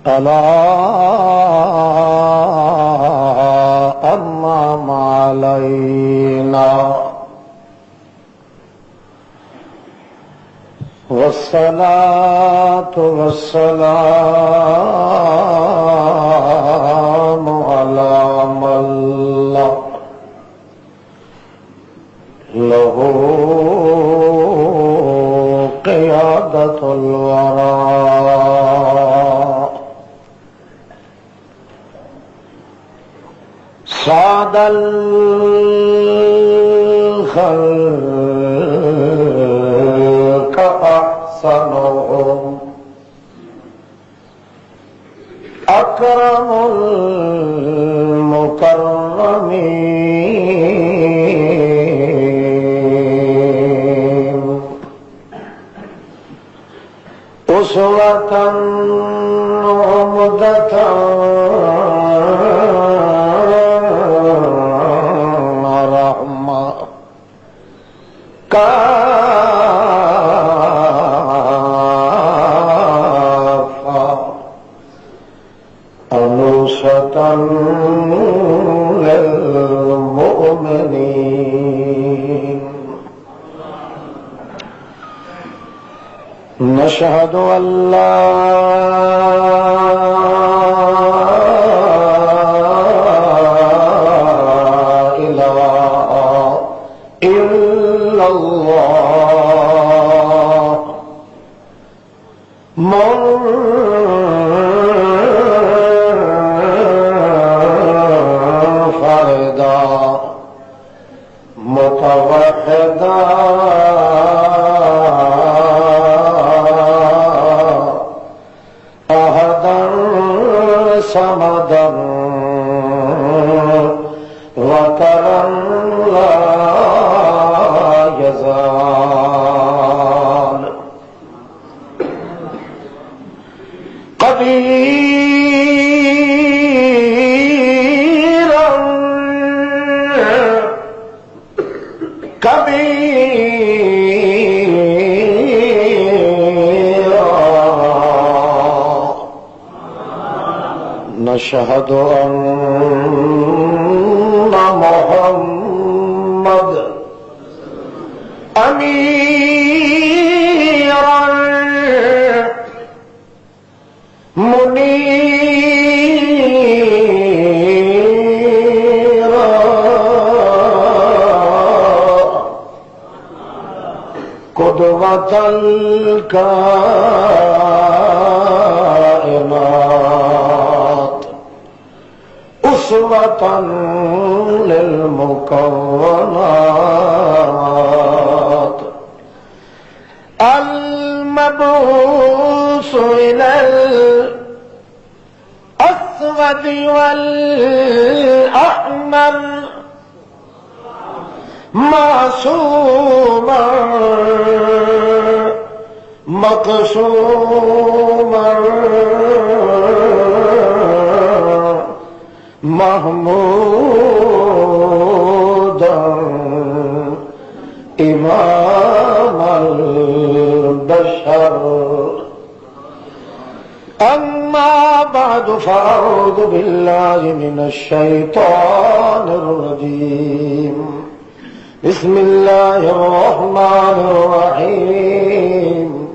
ألا أنعم علينا والصلاة والسلام على من له قيادة الورى سعد الخلق أحسنهم أكرم المكرمين أسوة عمدة للمؤمنين نشهد أن لا إله إلا الله متوحدا أحدا صمدا وترا لا يزال قديرا كبيرا نشهد أن محمد أميرا منيرا قدوة الكائنات أسوة للمكونات المبعوث إلى الأسود والأحمر معصوما مقصوما محمودا إمام البشر أما بعد فأعوذ بالله من الشيطان الرجيم بسم الله الرحمن الرحيم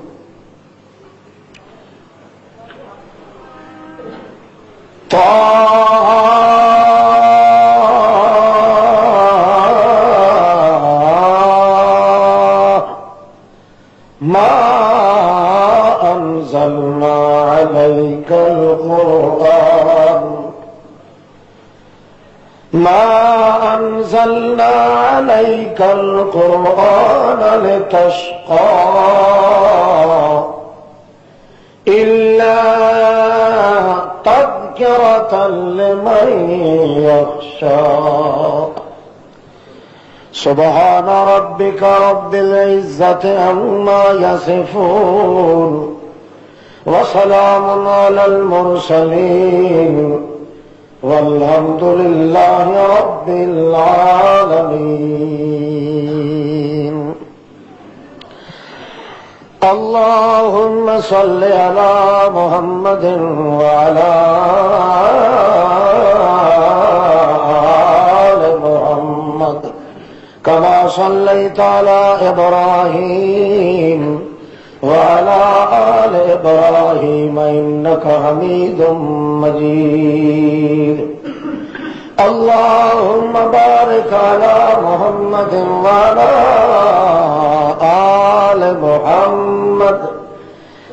ما أنزلنا عليك القرآن ما أنزلنا عليك القرآن لتشقى إلا تذكرة لمن يخشى سبحان ربك رب العزة عما يصفون وسلام على المرسلين والحمد لله رب العالمين اللهم صل على محمد وعلى آل محمد كما صليت على إبراهيم وعلى آل إبراهيم إنك حميد مجيد اللهم بارك على محمد وعلى آل محمد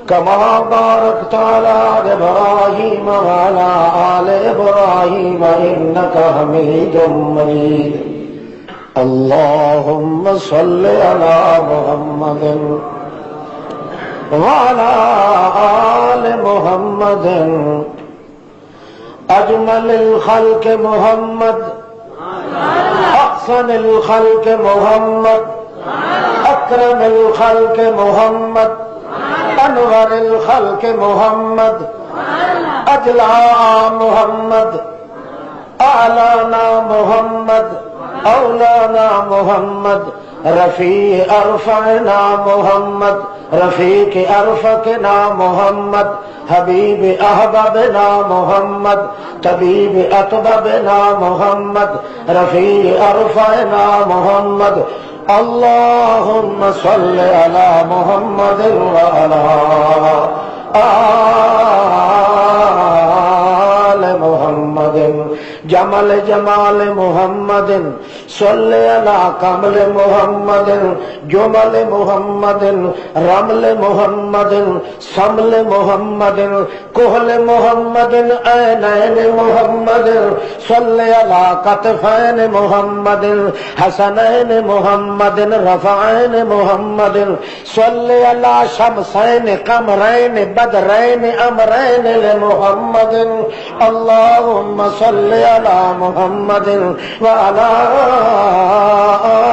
كما باركت على إبراهيم وعلى آل إبراهيم إنك حميد مجيد اللهم صل على محمد وعلى آل محمد أجمل الخلق محمد أحسن الخلق محمد أكرم الخلق محمد أنور الخلق محمد أجلى محمد أعلانا محمد أولانا محمد رفيع أرفعنا محمد رفيق أرفقنا محمد حبيب أحببنا محمد طبيب أطببنا محمد رفيع أرفعنا محمد اللهم صل على محمد وعلى آل محمد جمال جمال محمد صل على كمل محمد جمل محمد رمل محمد سمل محمد كهل محمد عينين محمد صل على كتفين محمد حسنين محمد رفعين محمد صل على شمسين قمرين بدرين أمرين لمحمد اللهم صل على محمد وعلى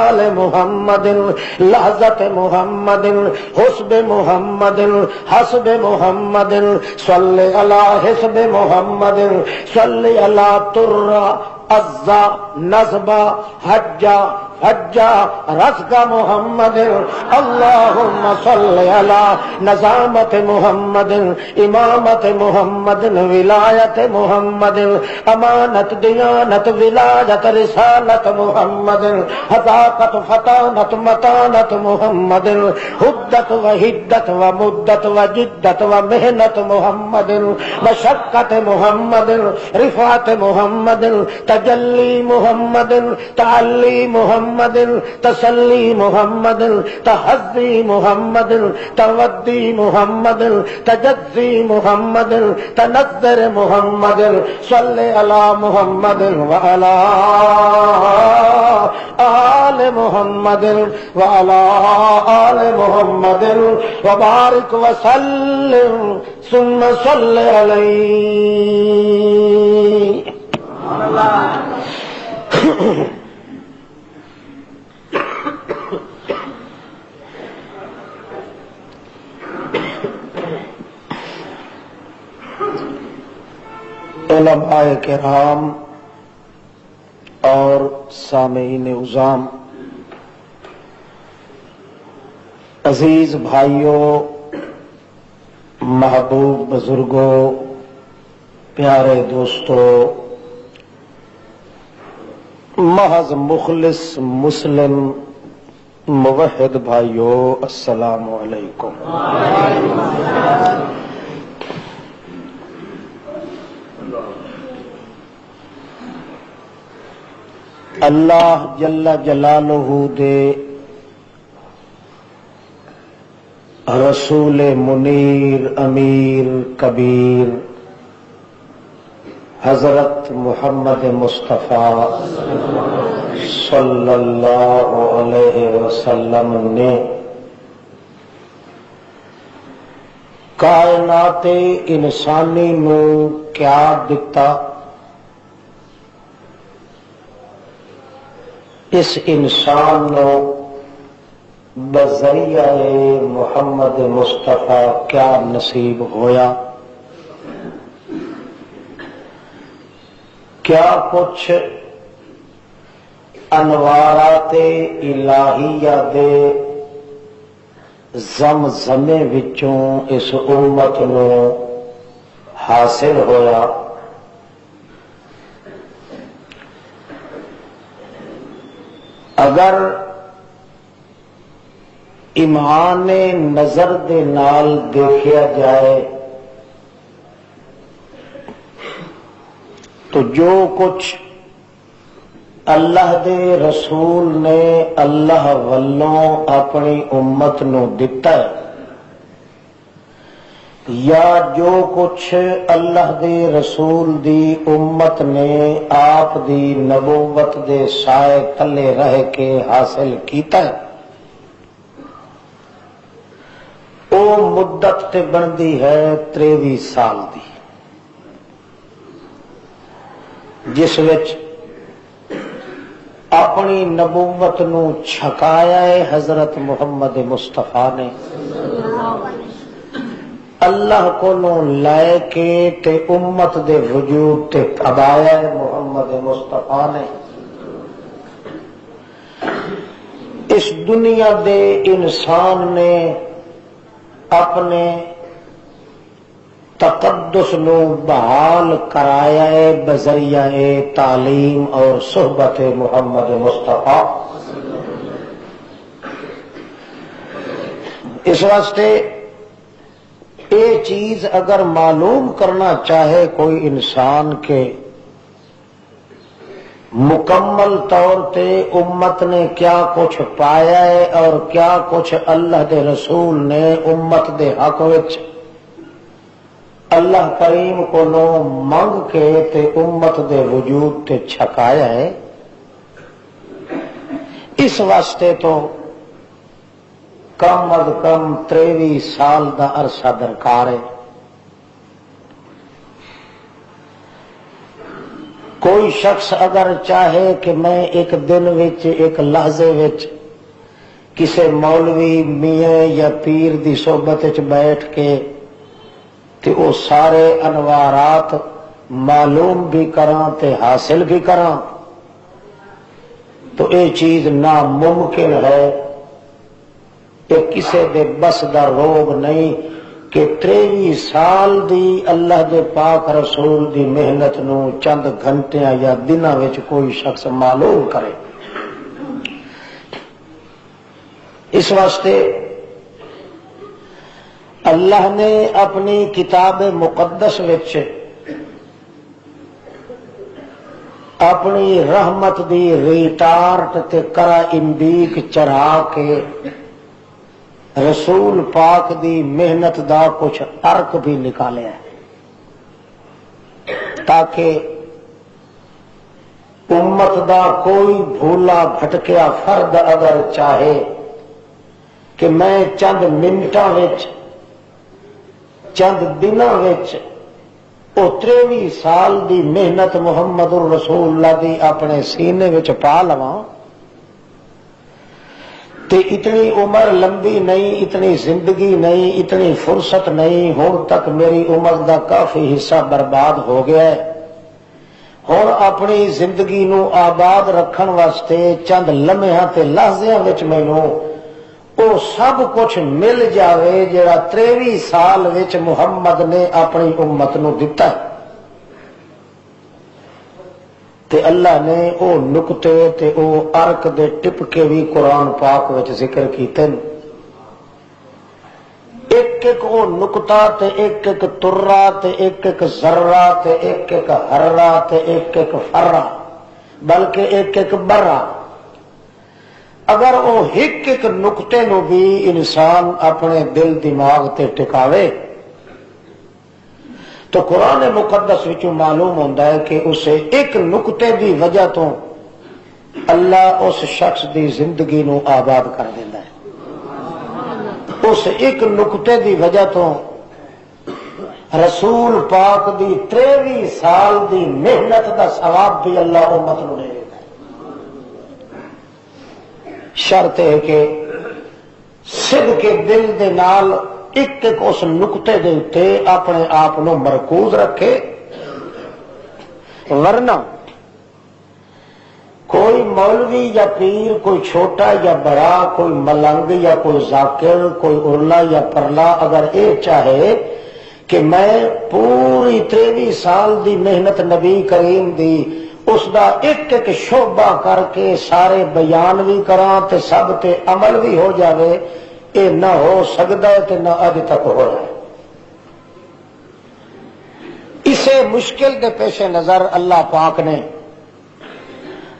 آل محمد لحظة محمد حسب محمد حسب محمد صل على حسب محمد صل على ترى عزا نصبا حجا حجا رزق محمد اللهم صل على نظامة محمد إمامة محمد ولایت محمد امانت دیانت ولایت رسالت محمد حقاقت فطانت متانت محمد حدت و حدت و مدت و جدت و محنت محمد مشقت محمد رفعت محمد تجلی محمد تعلی محمد تسلی محمد تحذی محمد تودی محمد تجزی محمد تنذر محمد صل على محمد وعلى آل محمد وعلى آل محمد وبارك وسلم ثم صل عليه علماء کرام اور سامعین عظام، عزیز بھائیوں، محبوب بزرگوں، پیارے دوستوں، محض مخلص مسلم موحد بھائیوں، السلام علیکم۔ اللہ جل جلالہ دے رسول منیر امیر کبیر حضرت محمد مصطفیٰ صلی اللہ علیہ وسلم نے کائنات انسانی نو کیا دتا، اس انسان نو بذریعہ محمد مصطفیٰ کیا نصیب ہویا، کیا کچھ انوارات الہیہ دے زمزمے وچوں اس امت نو حاصل ہویا۔ اگر ایمان نظر دے نال دیکھا جائے تو جو کچھ اللہ دے رسول نے اللہ والوں اپنی امت نو دتا ہے، یا جو کچھ اللہ دے رسول دی امت نے آپ دی نبوت دے سائے تلے رہ کے حاصل کیتا ہے، او مدت تے بندی ہے 23 سال دی، جس وچ اپنی نبوت نو چھکایا ہے حضرت محمد مصطفیٰ نے، اللہ کو لے کے تے امت دے وجود تے ابایا ہے محمد مصطفیٰ نے۔ اس دنیا دے انسان نے اپنے تقدس نو بحال کرایا ہے بذریعہ تعلیم اور صحبت محمد مصطفیٰ۔ اس واسطے یہ چیز اگر معلوم کرنا چاہے کوئی انسان کے مکمل طور تے امت نے کیا کچھ پایا ہے اور کیا کچھ اللہ دے رسول نے امت دے حق وچ اللہ کریم کو منگ کے تے امت دے وجود تے چھکایا ہے، اس واسطے تو کم از کم 23 سال دا عرصہ درکار ہے۔ کوئی شخص اگر چاہے کہ میں ایک دن وچ ایک لحظے وچ کسے مولوی میاں یا پیر دی صحبت وچ بیٹھ کے تے او سارے انوارات معلوم بھی کراں تے حاصل بھی کراں تو یہ چیز ناممکن ہے، یہ کسے دے بس دا روگ نہیں کہ 23 سال دی اللہ دے پاک رسول دی محنت نو چند گھنٹیاں یا دناں وچ کوئی شخص معلوم کرے۔ اس واسطے اللہ نے اپنی کتاب مقدس وچ اپنی رحمت دی ریٹارٹ تے کرا امبیک چڑھا کے رسول پاک دی محنت دا کچھ ارک بھی نکالیا ہے، تاکہ امت دا کوئی بھولا بھٹکیا فرد اگر چاہے کہ میں چند منٹاں وچ چند دناں وچ او 23 سال دی محنت محمد الرسول اللہ دی اپنے سینے وچ پا لواں تے اتنی عمر لمبی نہیں، اتنی زندگی نہیں، اتنی فرصت نہیں، ہن تک میری عمر دا کافی حصہ برباد ہو گیا ہے، ہن اپنی زندگی نو آباد رکھن واسطے چند لمحیاں تے لحظیاں وچ مینوں او سب کچھ مل جاوے جڑا 23 سال وچ محمد نے اپنی امت نو دتا ہے، تے اللہ نے او نقطے تے او ارک دے ٹپکے بھی قرآن پاک وچ ذکر کیتے ہیں۔ ایک ایک او نقطہ تے ایک ایک ترہ تے ایک ایک ذرہ تے ایک ایک حرہ تے ایک ایک فرہ بلکہ ایک ایک برہ، اگر او ایک ایک نقطے نو بھی انسان اپنے دل دماغ تے ٹکاوے تو قرآن مقدس وچوں معلوم ہوتا ہے کہ اسے ایک نقطے دی وجہ تو اللہ اس شخص دی زندگی نو آباد کر دیتا ہے، اس ایک نقطے دی وجہ تو رسول پاک دی 23 سال دی محنت دا ثواب بھی اللہ امت نو دے دیتا ہے۔ شرط ہے کہ صدق کے دل دے نال ایک ایک اس نقطے دے اتے اپنے آپ نو مرکوز رکھے، ورنہ کوئی مولوی یا پیر، کوئی چھوٹا یا بڑا، کوئی ملنگ یا کوئی ذاکر، کوئی ارلا یا پرلا، اگر یہ چاہے کہ میں پوری 23 سال دی محنت نبی کریم دی اس دا ایک ایک شعبہ کر کے سارے بیان بھی کراں تے سب تے عمل بھی ہو جاوے، اے نہ ہو سکتا ہے تے نہ اج تک ہو رہا ہے۔ اسے مشکل کے پیش نظر اللہ پاک نے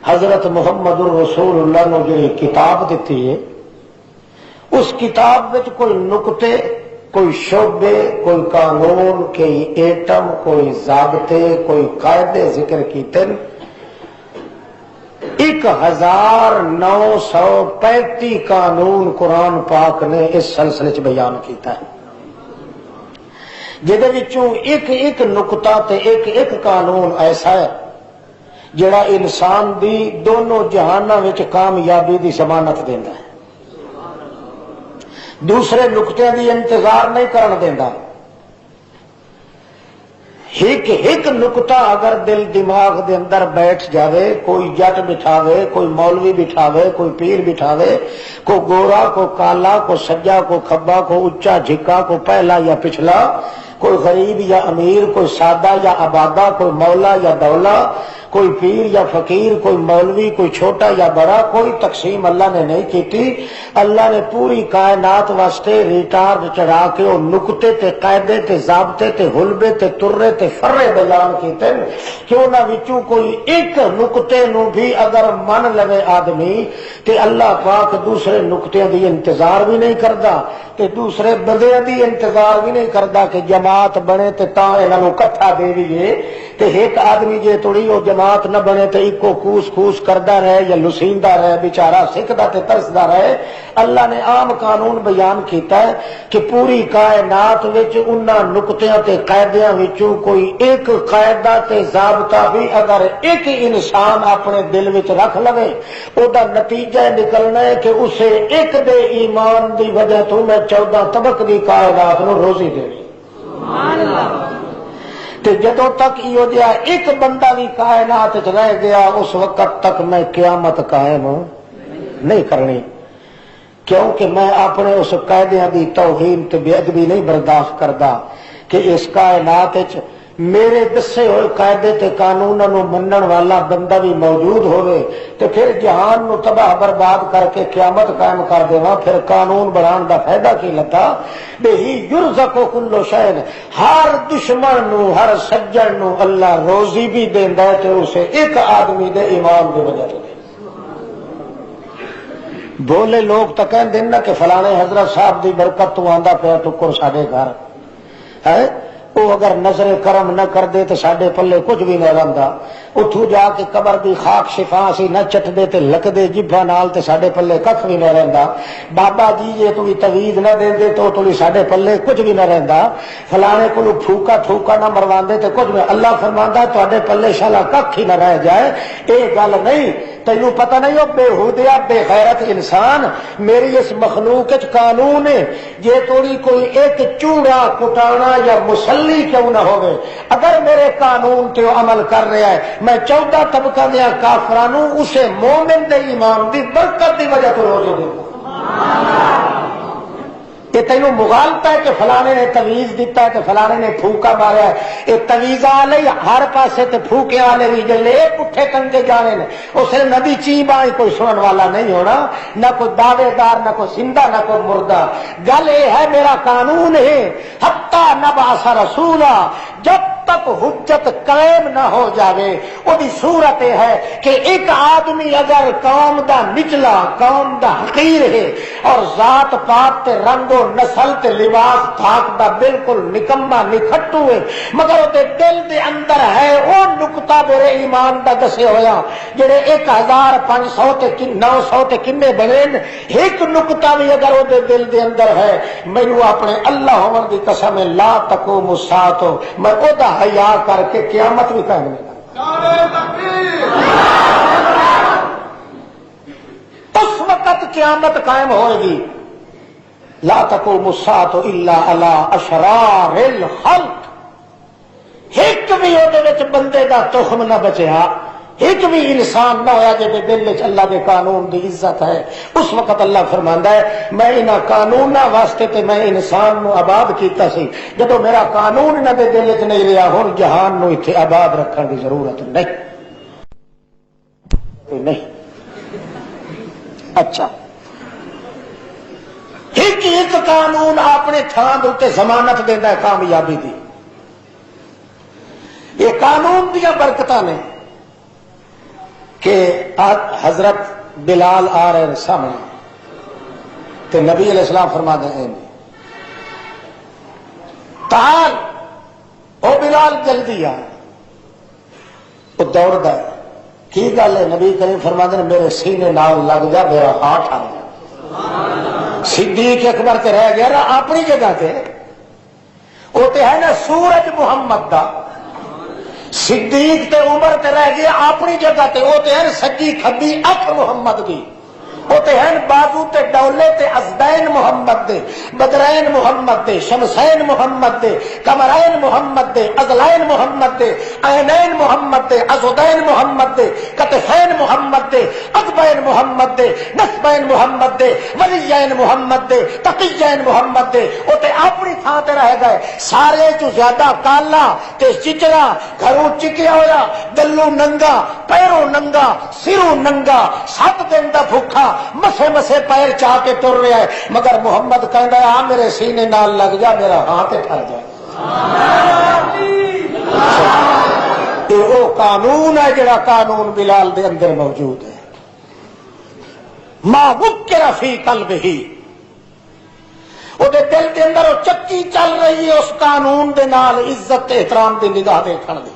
حضرت محمد الرسول اللہ نے جو کتاب دیتی ہے، اس کتاب میں کوئی نقطے، کوئی شعبے، کوئی قانون، کوئی ایٹم، کوئی ضابطے، کوئی قاعدے ذکر کیتے 1935 قانون قرآن پاک نے اس سلسلے چ بیان کیتا ہے، جہدے وچوں ایک ایک نقطہ تے ایک ایک قانون ایسا ہے جڑا انسان دی دونوں جہاناں وچ کامیابی دی ضمانت دیندا ہے، دوسرے نقطے دی انتظار نہیں کرن دیندا۔ ایک نقطہ اگر دل دماغ دے اندر بیٹھ جاوے، کوئی جٹ بٹھاوے، کوئی مولوی بٹھاوے، کوئی پیر بٹھاوے، کوئی گورا، کوئی کالا، کوئی سجا، کوئی کھبا، کوئی اچا جھکا، کوئی پہلا یا پچھلا، کوئی غریب یا امیر، کوئی سادہ یا آبادہ، کوئی مولا یا دولا، کوئی پیر یا فقیر، کوئی مولوی، کوئی چھوٹا یا بڑا، کوئی تقسیم اللہ نے نہیں کیتی۔ اللہ نے پوری کائنات واسطے ریٹارڈ چڑھا کے وہ نقطے تے قاعدے تے ضابطے تے حلبے تے ترے تے فرے بیان کیتے کہ انہاں وچوں کوئی ایک نقطے نو بھی اگر من لوے آدمی تے اللہ پاک دوسرے نقطے دی انتظار بھی نہیں کردا تے دوسرے بندے دی انتظار بھی نہیں کردا کہ جماعت بنے تے تاں انہاں نو اکٹھا دے دیے تے ایک آدمی جے تھوڑی وہ جماعت نہ بنے تے ایکو کوس کوس کردا رہے یا لسیندا رہے، بیچارہ سکھدا تے ترسدا رہے۔ اللہ نے عام قانون بیان کیتا ہے کہ پوری کائنات وچ انہاں نقطیاں تے قاعدیاں وچوں کوئی ایک قاعدہ تے ضابطہ بھی اگر ایک انسان اپنے دل وچ رکھ لوے، او دا نتیجہ نکلنا ہے کہ اسے ایک دے ایمان دی وجہ تو میں 14 طبق دی کائنات نو روزی دینی۔ سبحان اللہ۔ تے جدوں تک یہ جہا ایک بندہ بھی کائنات رہ گیا اس وقت تک میں قیامت قائم نہیں کرنی، کیونکہ میں اپنے اس قاعدیاں دی توہین تے بے ادبی نہیں برداشت کردا کہ اس کائنات میرے دسے ہوئے قاعدے تے قانوناں نو منن والا بندہ بھی موجود ہوئے تے پھر جہان نو تباہ برباد کر کے قیامت قائم کر دیواں، پھر قانون بنان دا فائدہ کی لتا؟ بہی یرزق کل شیء، ہر دشمن نو ہر سجن نو اللہ روزی بھی دیندا ہے تے اسے ایک آدمی دے ایمان دی وجہ تو دے۔ بولے لوگ تو کہن دن نا کہ فلانے حضرت صاحب دی برکت تو آندا پیا ٹکر ساڈے گھر ہے، وہ اگر نظر کرم نہ کر دے تو ساڈے پلے کچھ بھی نہ رہندا، اتھوں جا کے قبر دی خاک شفا سی نہ چٹ دے تے لک دے جبھا نال تے ساڈے پلے کھ بھی نہ رہندا، بابا جی جے تھی تویز نہ دے دے تو تھی ساڈے پلے کچھ بھی نہ رہندا، فلانے کو پھوکا ٹھوکا نہ مرواندے تے کچھ بھی۔ اللہ فرماندا تواڈے پلے شالا کھ ہی نہ رہ جائے۔ اے گل نہیں تینوں پتہ نہیں ہو بےہودیا بے غیرت انسان، میری اس مخلوق وچ قانون ہے، جے توڑی کوئی ایک چوڑا کٹانا یا مسلی کیوں نہ ہوئے، اگر میرے قانون تے عمل کر رہا ہے میں 14 طبقہ دیا کافرانوں اسے مومن دے ایمان دی برکت دی وجہ تو روزے دوں۔ یہ تینوں مغالطہ ہے کہ فلانے نے تویز دیتا ہے کہ فلانے نے پھوکا مارا ہے، یہ تویزاں والے ہر پاسے تے پھوکے والے بھی جلے پٹھے کنگے جانے نے، اسے نبی چیبا کوئی سنن والا نہیں ہونا، نہ کوئی دعوے دار، نہ کوئی زندہ، نہ کوئی مردہ۔ گل یہ ہے میرا قانون ہے حتی نبعث رسولا، جب تک حجت قائم نہ ہو جاوے وہی صورت ہے کہ ایک آدمی اگر قوم دا نچلا، قوم دا حقیر ہے اور ذات پات تے رنگ و نسل تے لباس تھاک دا بالکل نکما نکھٹو ہے، مگر وہ دل دے اندر ہے وہ نقطہ میرے ایمان دا دسے ہویا جڑے 1500 تے 900 تے کنے بنے، ایک نقطہ بھی اگر وہ دل دے اندر ہے، مینوں اپنے اللہ ہون دی قسم لا تقوم الساعۃ، میں او دا حیا کر کے قیامت بھی قائم نہیں کرتا۔ اس وقت قیامت قائم ہوئے گی، لا تقوم الساعۃ الا علی اشرار الخلق، ایک بھی وہ بندے دا تخم نہ بچیا ایک بھی انسان نہ ہویا جے دل وچ اللہ دے قانون دی عزت ہے. اس وقت اللہ فرماندا ہے میں انہاں قانوناں واسطے تے میں انسان نو آباد کیتا سی. جدو میرا قانون انہاں دے دل وچ نہیں رہیا ہن جہان نو ایتھے آباد رکھن دی ضرورت نہیں. اچھا ایک قانون اپنے تھان دے ضمانت دیندا ہے کامیابی دی. یہ قانون دیا برکتاں نے کہ حضرت بلال آ رہے ہیں سامنے تو نبی علیہ السلام فرما دیں تعال او بلال جلدی آ. وہ دوڑتا ہے کی گل ہے؟ نبی کریم فرما دیں میرے سینے نال لگ جا میرا ہاتھ آ گیا. صدیق اکبر تے رہ گیا نا اپنی جگہ تے وہ تے ہے نا سورج محمد دا. صدیق تے عمر تے رہ گیا اپنی جگہ تے وہ تے ہے سجی کھبی اکھ محمد دی. وہ تے ہیں بازو تے ڈولے تے ازدین محمد دے بدرین محمد دے شمسین محمد دے کمرین محمد دے ازلین محمد دے عینین محمد دے ازدین محمد دے کتفین محمد دے اقبین محمد دے نصبین محمد دے ولیین محمد دے تقیین محمد دے. وہ تے اپنی تھان تے رہ گئے. سارے جو زیادہ کالا تے چچڑا گھروں چکیا ہویا دلو ننگا پیروں ننگا سروں ننگا 7 دن دا بھوکھا مسے مسے پیر چاہ کے تر رہا ہے. مگر محمد کہندا ہے آ میرے سینے نال لگ جا میرا ہاتھ ٹھر جائے. یہ وہ قانون ہے جڑا قانون بلال دے اندر موجود ہے. ما وکر فی قلبہ وہ دل کے اندر وہ چکی چل رہی ہے اس قانون دے نال عزت احترام دی نگاہ دیکھن دی.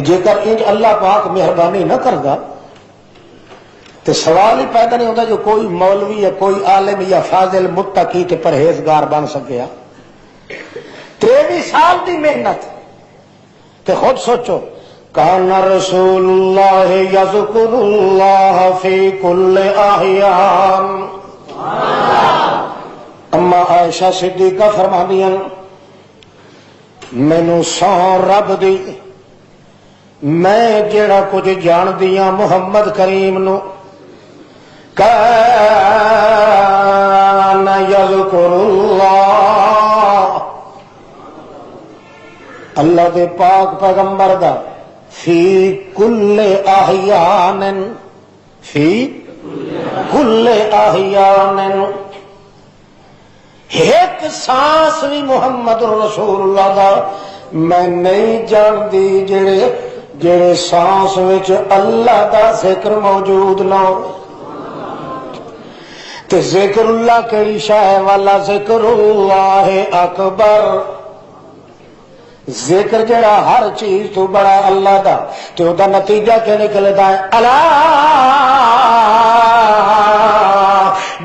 جے کر انج اللہ پاک مہربانی نہ کردا تو سوال ہی پیدا نہیں ہوتا جو کوئی مولوی یا کوئی عالم یا فاضل متقی تے پرہیزگار بن سکیا. 23 سال دی محنت تے خود سوچو کان رسول اللہ یذکر اللہ فی کل احیان. اما عائشہ صدیقہ فرماندیاں مینوں سو رب دی میں جڑا کچھ جان دیا محمد کریم نو کان یذکر اللہ اللہ دے پاک پیغمبر دا فی کل احیان فی کل احیان ایک سانس بھی محمد رسول اللہ دا میں نہیں جاندی جڑے سانس وچ اللہ دا ذکر موجود نہ ہو. تے ذکر اللہ کیڑی شے والا ذکر اللہ اکبر. ذکر جڑا ہر چیز تو بڑا اللہ دا تے او دا نتیجہ کیا نکلدا ہے الا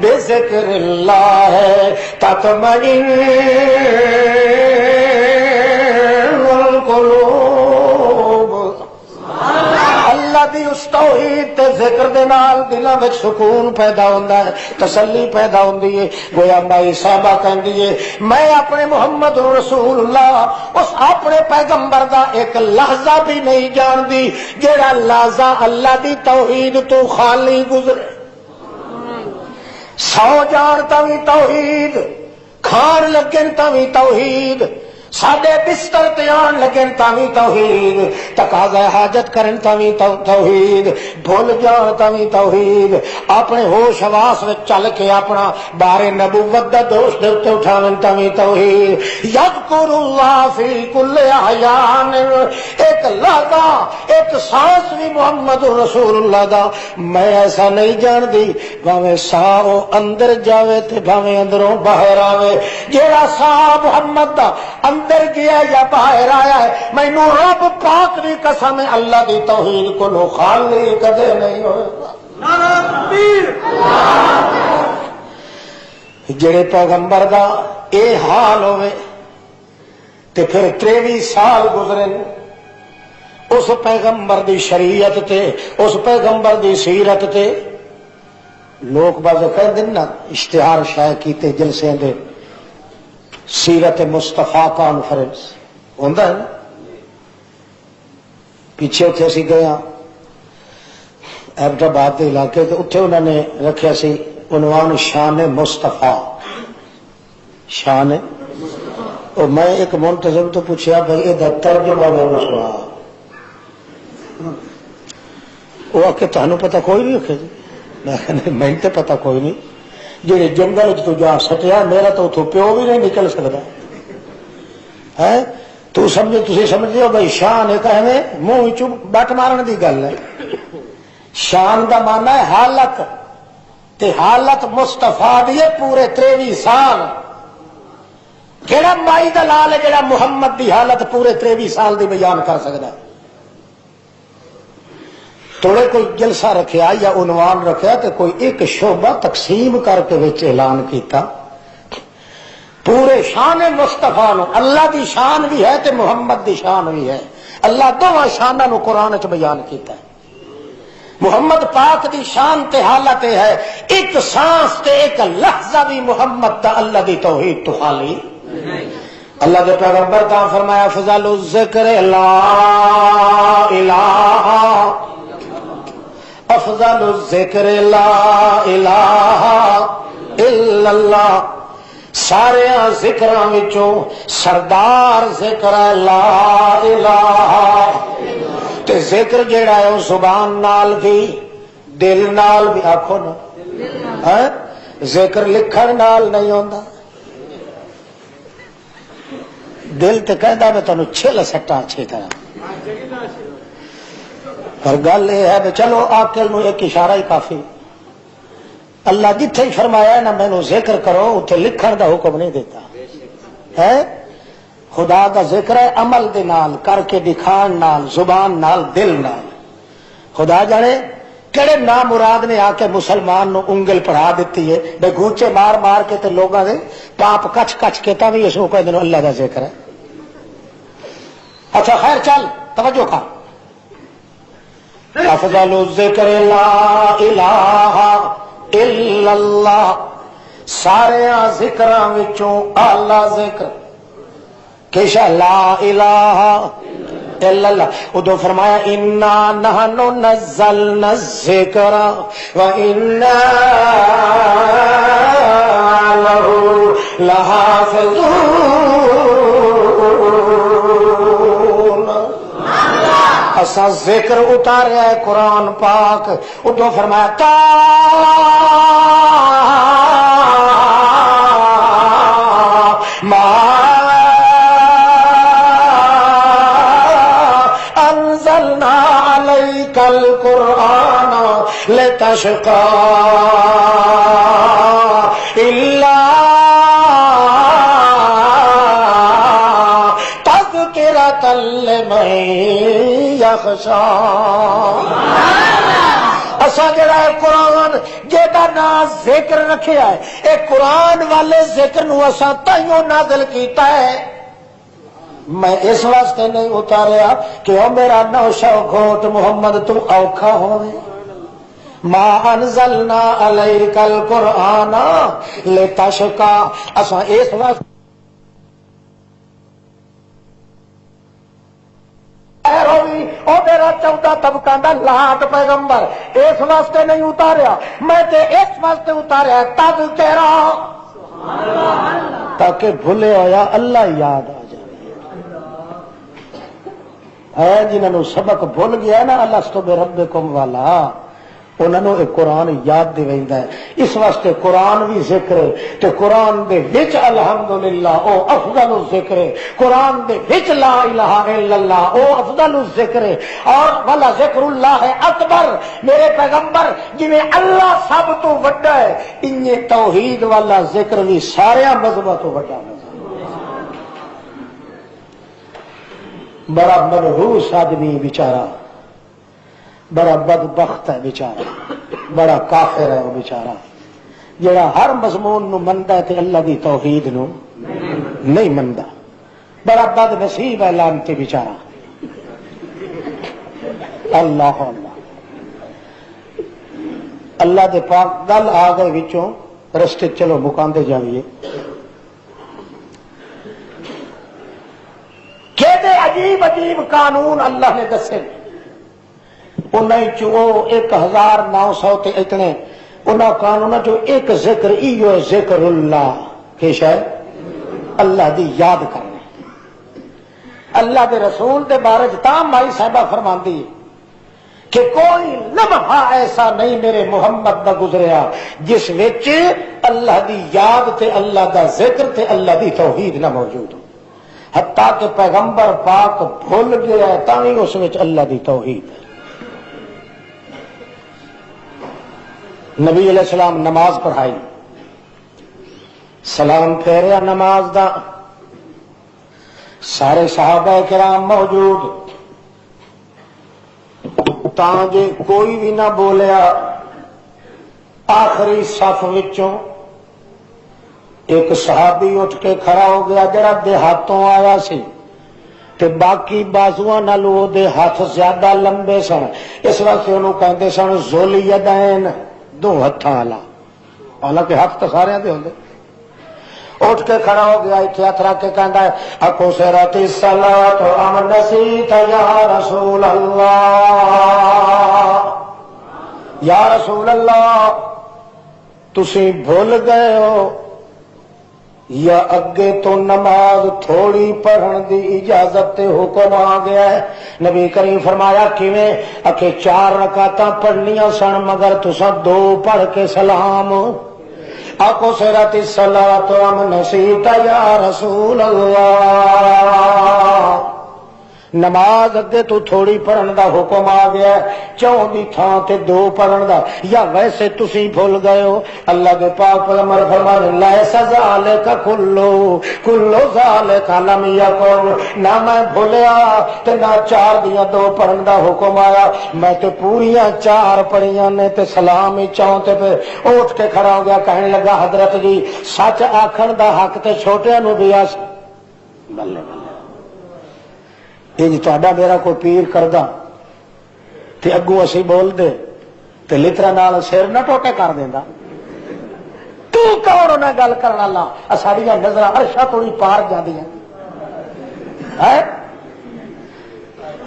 بے ذکر اللہ تطمئن دی اس توحید تے ذکر دے نال دلاں وچ سکون پیدا ہوندا ہے تسلی پیدا ہوندی ہے. گویا مائی صاحبہ کہندی ہے میں اپنے محمد رسول اللہ اس اپنے پیغمبر دا ایک لحظہ بھی نہیں جاندی جیڑا لحظہ اللہ دی توحید تو خالی گزرے. سو جان تاوی توحید کھان لگن تاوی توحید ساڈے بستر تے آن لگن تاوی توحید تقاضا حاجت کرن تاوی توحید بھول جان تاوی توحید اپنے ہوش حواس وچ چل کے اپنا بار نبوت دا دوش دے تے اٹھاون تاوی توحید. یذکر اللہ فی کل احیان ایک لحظہ ایک سانس بھی محمد رسول اللہ دا میں ایسا نہیں جان دی بھاویں ساہ اندر جاوے تے بھاویں اندروں باہر آوے جیڑا ساہ محمد دا اندر گیا یا باہر آیا ہے مینوں رب پاک دی قسم ہے اللہ دی توحید کو خالی کدے نہیں ہوئے گا. جڑے پیغمبر دا اے حال ہوئے تے پھر 23 سال گزرے اس پیغمبر دی شریعت تے اس پیغمبر دی سیرت تے لوگ باز کہہ دن نا اشتہار شائع کیتے جلسے دے سیرت مصطفیٰ کانفرنس ہوندا ہے نا پیچھے اتنے اسی گئے ہاں ایبٹ آباد کے علاقے تو اتنے انہوں نے رکھا سی عنوان شان مصطفیٰ. شان اور میں ایک منتظم تو پوچھا بھائی یہ ترجمہ سنا وہ آ کے تمہیں پتا کوئی نہیں رکھے جی میں تو پتا کوئی نہیں جی جنگل تو جا سٹیا میرا تو اتوں پیو بھی نہیں نکل سکتا ہے تو سمجھے تھی سمجھتے ہو بھائی شان ایک ایویں منہ چ بٹ مارن کی گل ہے. شان کا مانا ہے حالت تے حالت مستفا دی ہے پورے 23 سال. کہڑا مائی دا لال ہے جڑا محمد دی حالت پورے 23 سال دی بیان کر سکتا ہے. تھوڑے کوئی جلسہ رکھیا یا عنوان رکھیا تو کوئی ایک شعبہ تقسیم کر کے وچ اعلان کیتا پورے شان مصطفیٰ نو. اللہ دی شان بھی ہے تے محمد دی شان بھی ہے. اللہ دونوں شاناں نو قرآن چ بیان کیتا ہے. محمد پاک دی شان تے حالت ہے ایک سانس تے ایک لحظہ بھی محمد دا اللہ دی توحید تو خالی. اللہ کے پیغمبر کا فرمایا فضل الذکر لا الہ افضل الذکر لا الہ الا اللہ. سارے ذکراں وچوں سردار ذکر ہے لا الہ. تے ذکر جیڑا ہے وہ زبان نال بھی دل نال بھی آکھو نا ذکر لکھن نال نہیں ہوندا. دل تے کہندا میں تانوں چھل سٹا اچھی طرح پر گل یہ ہے چلو عاقل نو ایک اشارہ ہی کافی. اللہ جتھے ہی فرمایا ہے نا مینوں ذکر کرو اتنے لکھن دا حکم نہیں دیتا ہے. خدا کا ذکر ہے عمل دے نال کر کے دکھان نال زبان نال دل نال. خدا جانے کہڑے نام مراد نے آ کے مسلمان نو انگل پڑھا دیتی ہے بے گونچے مار مار کے تے لوگاں دے پاپ کچ کچ کے تا بھی اس کو کہندے اللہ دا ذکر ہے. اچھا خیر چل توجہ کر. افضل الذکر لا الہ الا اللہ. سارے ذکراں وچوں اعلی ذکر کیشا لا الہ الا اللہ. ادو فرمایا انا نحن نزلنا الذکر وانا لہ لحافظون. اسا ذکر اتاریا ہے قرآن پاک. ادو فرمایا تا ما انزلنا علیک القرآن لتشقى الا تذکرۃ لمن یخشی. اسا جڑا ہے قرآن جیڑا نام ذکر رکھیا ہے اے قرآن والے ذکر نو اسا تائیوں نازل کیتا ہے. میں اس واسطے نہیں اتاریا کہ او میرا نوشہ گھوٹ محمد تو اوکھا ہوئے. ما انزلنا علیک القرآن لتشقى. اسا اس واسطے او میرا 14 طبقہ دا لاٹ پیغمبر اس واسطے نہیں اتاریا میں تے اس واسطے اتاریا تب تیرا تاکہ بھولے ہویا اللہ یاد آ جائے. ہے جنہوں سبق بھول گیا نا الستو بربکم والا انہوں نے قرآن یاد دیندا ہے. اس واسطے قرآن بھی ذکر ہے تے قرآن دے وچ الحمدللہ او افضل الذکر ہے. قرآن دے وچ لا الہ الا اللہ او افضل الذکر ہے. اور والا ذکر اللہ اکبر. میرے پیغمبر جویں اللہ سب تو بڑا ہے انہیں توحید والا ذکر بھی سارے مذہباں تو بڑا ہے. بڑا منحوس آدمی بیچارہ بڑا بدبخت ہے بیچارہ بڑا کافر ہے وہ بیچارہ جڑا ہر مضمون نو مندا ہے تے اللہ دی توحید نو نہیں مندا. بڑا بد نصیب ہے لعنتی بیچارہ. اللہ اللہ اللہ دے پاک گل آ گئے وچوں رستے چلو مکاندے جائیے. کہ عجیب عجیب قانون اللہ نے دسے انہیں چو 1900 تے اتنے انہاں قانون جو ایک ذکر ایو ہے ذکر اللہ کہ شاید اللہ دی یاد کرنے اللہ دے رسول دے بارے تام مائی صاحبہ فرماندی کہ کوئی لمحہ ایسا نہیں میرے محمد دا گزریا جس وچ اللہ دی یاد تے اللہ دا ذکر تے اللہ دی توحید نہ موجود ہو حتیٰ کہ پیغمبر پاک بھول گیا ہے تاں اس وچ اللہ دی توحید ہے نبی علیہ السلام نماز پڑھائی سلام پھیریا نماز دا سارے صحابہ کرام موجود تاں جے کوئی بھی نہ بولیا آخری صف وچوں ایک صحابی اٹھ کے کھڑا ہو گیا جڑا دیہاتوں آیا سی تے باقی بازواں نالوں دے ہاتھ زیادہ لمبے سن اس واسطے انہوں کہندے سن ذوال یدین دو ہتھاں والا حالانکہ ہاتھ تو سارے دے ہوندے اٹھ کے کھڑا ہو گیا اتنے ہاتھ رکھ کے کہندا ہے اکو سرت الصلاۃ ام نسیت یا رسول اللہ یا رسول اللہ تسی بھول گئے ہو یا اگے تو نماز تھوڑی پڑھن دی اجازت تے حکم آ گیا ہے نبی کریم فرمایا کیویں اکھے 4 رکعتاں پڑھنیاں سن مگر تساں 2 پڑھ کے سلام آکو سرت الصلاۃ ام نسیت یا رسول اللہ نماز اگے تو تھوڑی پڑھن دا حکم آ گیا 4 دی تھاں تے 2 پڑھن دا یا ویسے تسی بھول گئے ہو اللہ دے پاک پیغمبر فرمانے لیس ذالک کلو ذالک لم یکن نہ میں بھولیا تے نہ 4 دیاں 2 پڑھن دا حکم آیا میں تے پوریاں 4 پڑھیاں نے تے سلام ہی چاہوں تے پھر اٹھ کے کھڑا ہو گیا کہنے لگا حضرت جی سچ آکھن دا حق تے چھوٹیاں نو بھی آس بلے بلے یہ جی تا میرا کوئی پیر کردہ تے اگوں اسی بول دے تے لترا نال سر نہ ٹوٹے کر دینا تو کون انہیں گل کرنا لا ساڑیاں نظر عرشاں توڑی پار جاندیاں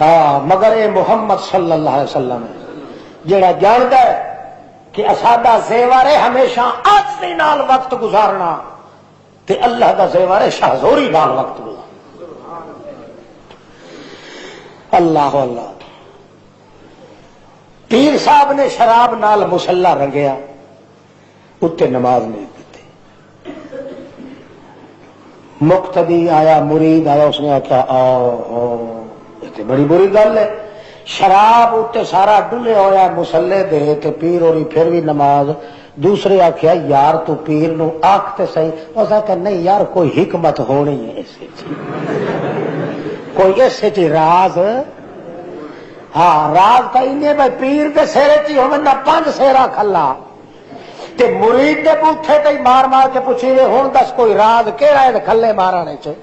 ہاں مگر اے محمد صلی اللہ علیہ وسلم جڑا جاندا ہے کہ اساڈا زیور ہے ہمیشہ عاجزی نال وقت گزارنا تے اللہ دا زیور ہے شہزوری نال وقت گزارنا اللہ اللہ پیر صاحب نے شراب نال مصلا رنگیا اتنے نماز نہیں دیتی مقتدی آیا مرید آیا اس نے آخیا یہ بڑی بری گل ہے شراب اتنے سارا ڈلے ہویا مسلے دے تے پیر اور پھر بھی نماز دوسرے آخیا یار تو پیر نو آخ تے صحیح اس آخیا نہیں یار کوئی حکمت ہونی ہے اس کوئی ایسے چی راز ہاں راز کا انہیں بھائی پیر دے سیرے چی ہوئے نہ 5 سیرا کھلا تے مرید دے بوتھے تے مار مار کے پوچھی وے ہون دس کوئی راز کیڑا ہے کھلے مارنے چے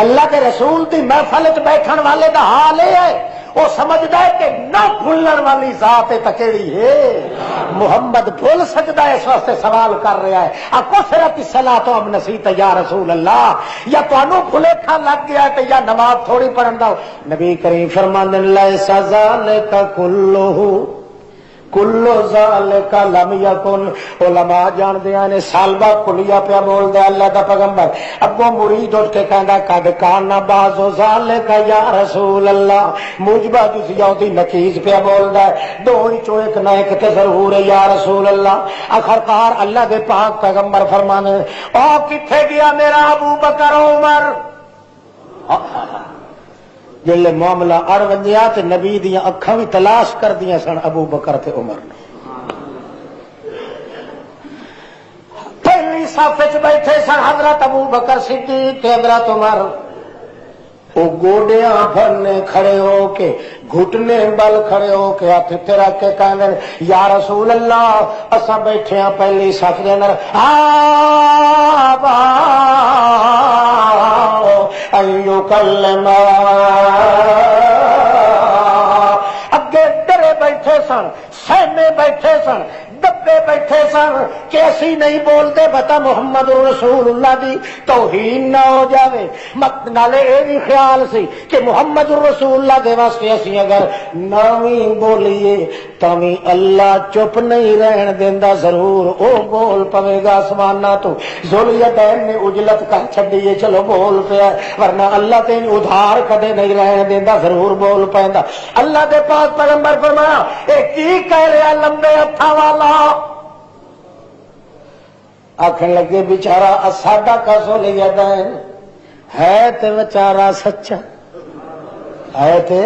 اللہ کے رسول دی محفل چ بیٹھن والے دا حال ہے وہ سمجھدا ہے کہ نہ بھولن والی ذات تکیڑی ہے محمد بھول سکتا ہے اس واسطے سوال کر رہا ہے اکو صرف الصلاۃ ام نسیت یا رسول اللہ یا تانوں بھلیکھا لگ گیا ہے یا نماز تھوڑی پڑھن دا نبی کریم فرماندے لیس ذالک کلو ذالک لم یکن علماء جان دیا نے سالبہ کلیا پیا بول دے اللہ دا پیغمبر اگوں مرید اٹھ کے کہندا قد کان بعض ذالک یا رسول اللہ موجبہ جزیہ دی نکیز پیا بول دے دو ہی چوں ایک نہ ایک تے ضرور ہے یا رسول اللہ آخرکار اللہ دے پاک پیغمبر فرمانے او کتھے گیا میرا ابو بکر عمر جلے معاملہ اڑ ونجیا تے نبی دیاں اکھاں بھی تلاش کر دیاں سن ابو بکر تے عمر نے پہلی صف وچ بیٹھے سن حضرت ابو بکر صدیق تے حضرت عمر وہ گوڈیاں بھرنے کھڑے ہو کے گھٹنے بل کھڑے ہو کے ہاتھ تے رکھ کے کہندے یا رسول اللہ اساں بیٹھے ہاں پہلی صف دے اندر ایو کلمہ اگے ڈرے بیٹھے سن سہمے بیٹھے سن دبے بیٹھے سن کہ اسی نہیں بولتے پتا محمد رسول اللہ دی توہین نہ ہو جاوے، نالے یہ بھی خیال سی کہ محمد رسول اللہ دے واسطے اسی اگر نہ بھی بولیے تاوی اللہ چپ نہیں رہن دیندا، ضرور او بول پوے گا آسمانہ تو۔ ذوالجلالین نے اجلت کر چھڈی ہے، چلو بول پیا، ورنہ اللہ تین ادھار کدے نہیں رہن دیندا، ضرور بول پیندا۔ اللہ دے پاک پیغمبر فرمایا اے کی کہہ رہا لمبے ہتھاں والا؟ آخر لگے بیچارہ ساڈا کا ذوالجلالین ہے تے بیچارہ سچا ہے تے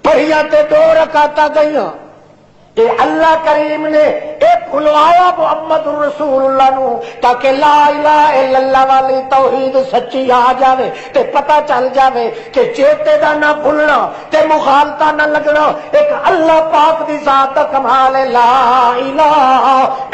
پڑھیا تے 2 رکعتاں گئیاں، اے اللہ کریم نے ایک بلوایا محمد رسول اللہ نو تاکہ لا الہ الا اللہ والی توحید سچی آ جاوے تے پتہ چل جاوے کہ چیتے دا نہ بھولنا تے مخالطہ نہ لگنا ایک اللہ پاک دی ذات دا کمال ہے۔ لا الہ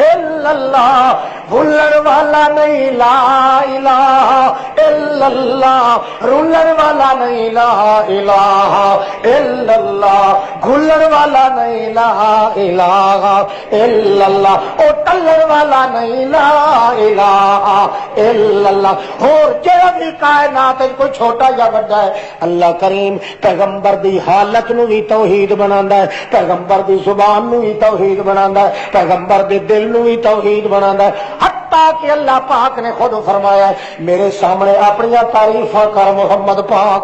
الا اللہ، بھولن والا نہیں، لا الہ الا اللہ، رولن والا نہیں، لا الہ الا اللہ، گھلن والا نہیں، لا الہ الا اللہ، او ٹلن والا نہیں، لا الہ الا اللہ۔ اور جڑا بھی کائنات کوئی چھوٹا یا بڑا ہے، اللہ کریم پیغمبر دی حالت نو بھی توحید بناندا ہے، پیغمبر دی زبان نو بھی توحید بناندا ہے، پیغمبر دے دل نو بھی توحید بناندا ہے، حتیٰ کہ اللہ پاک نے خود فرمایا ہے میرے سامنے اپنی تعریفاں کر محمد پاک،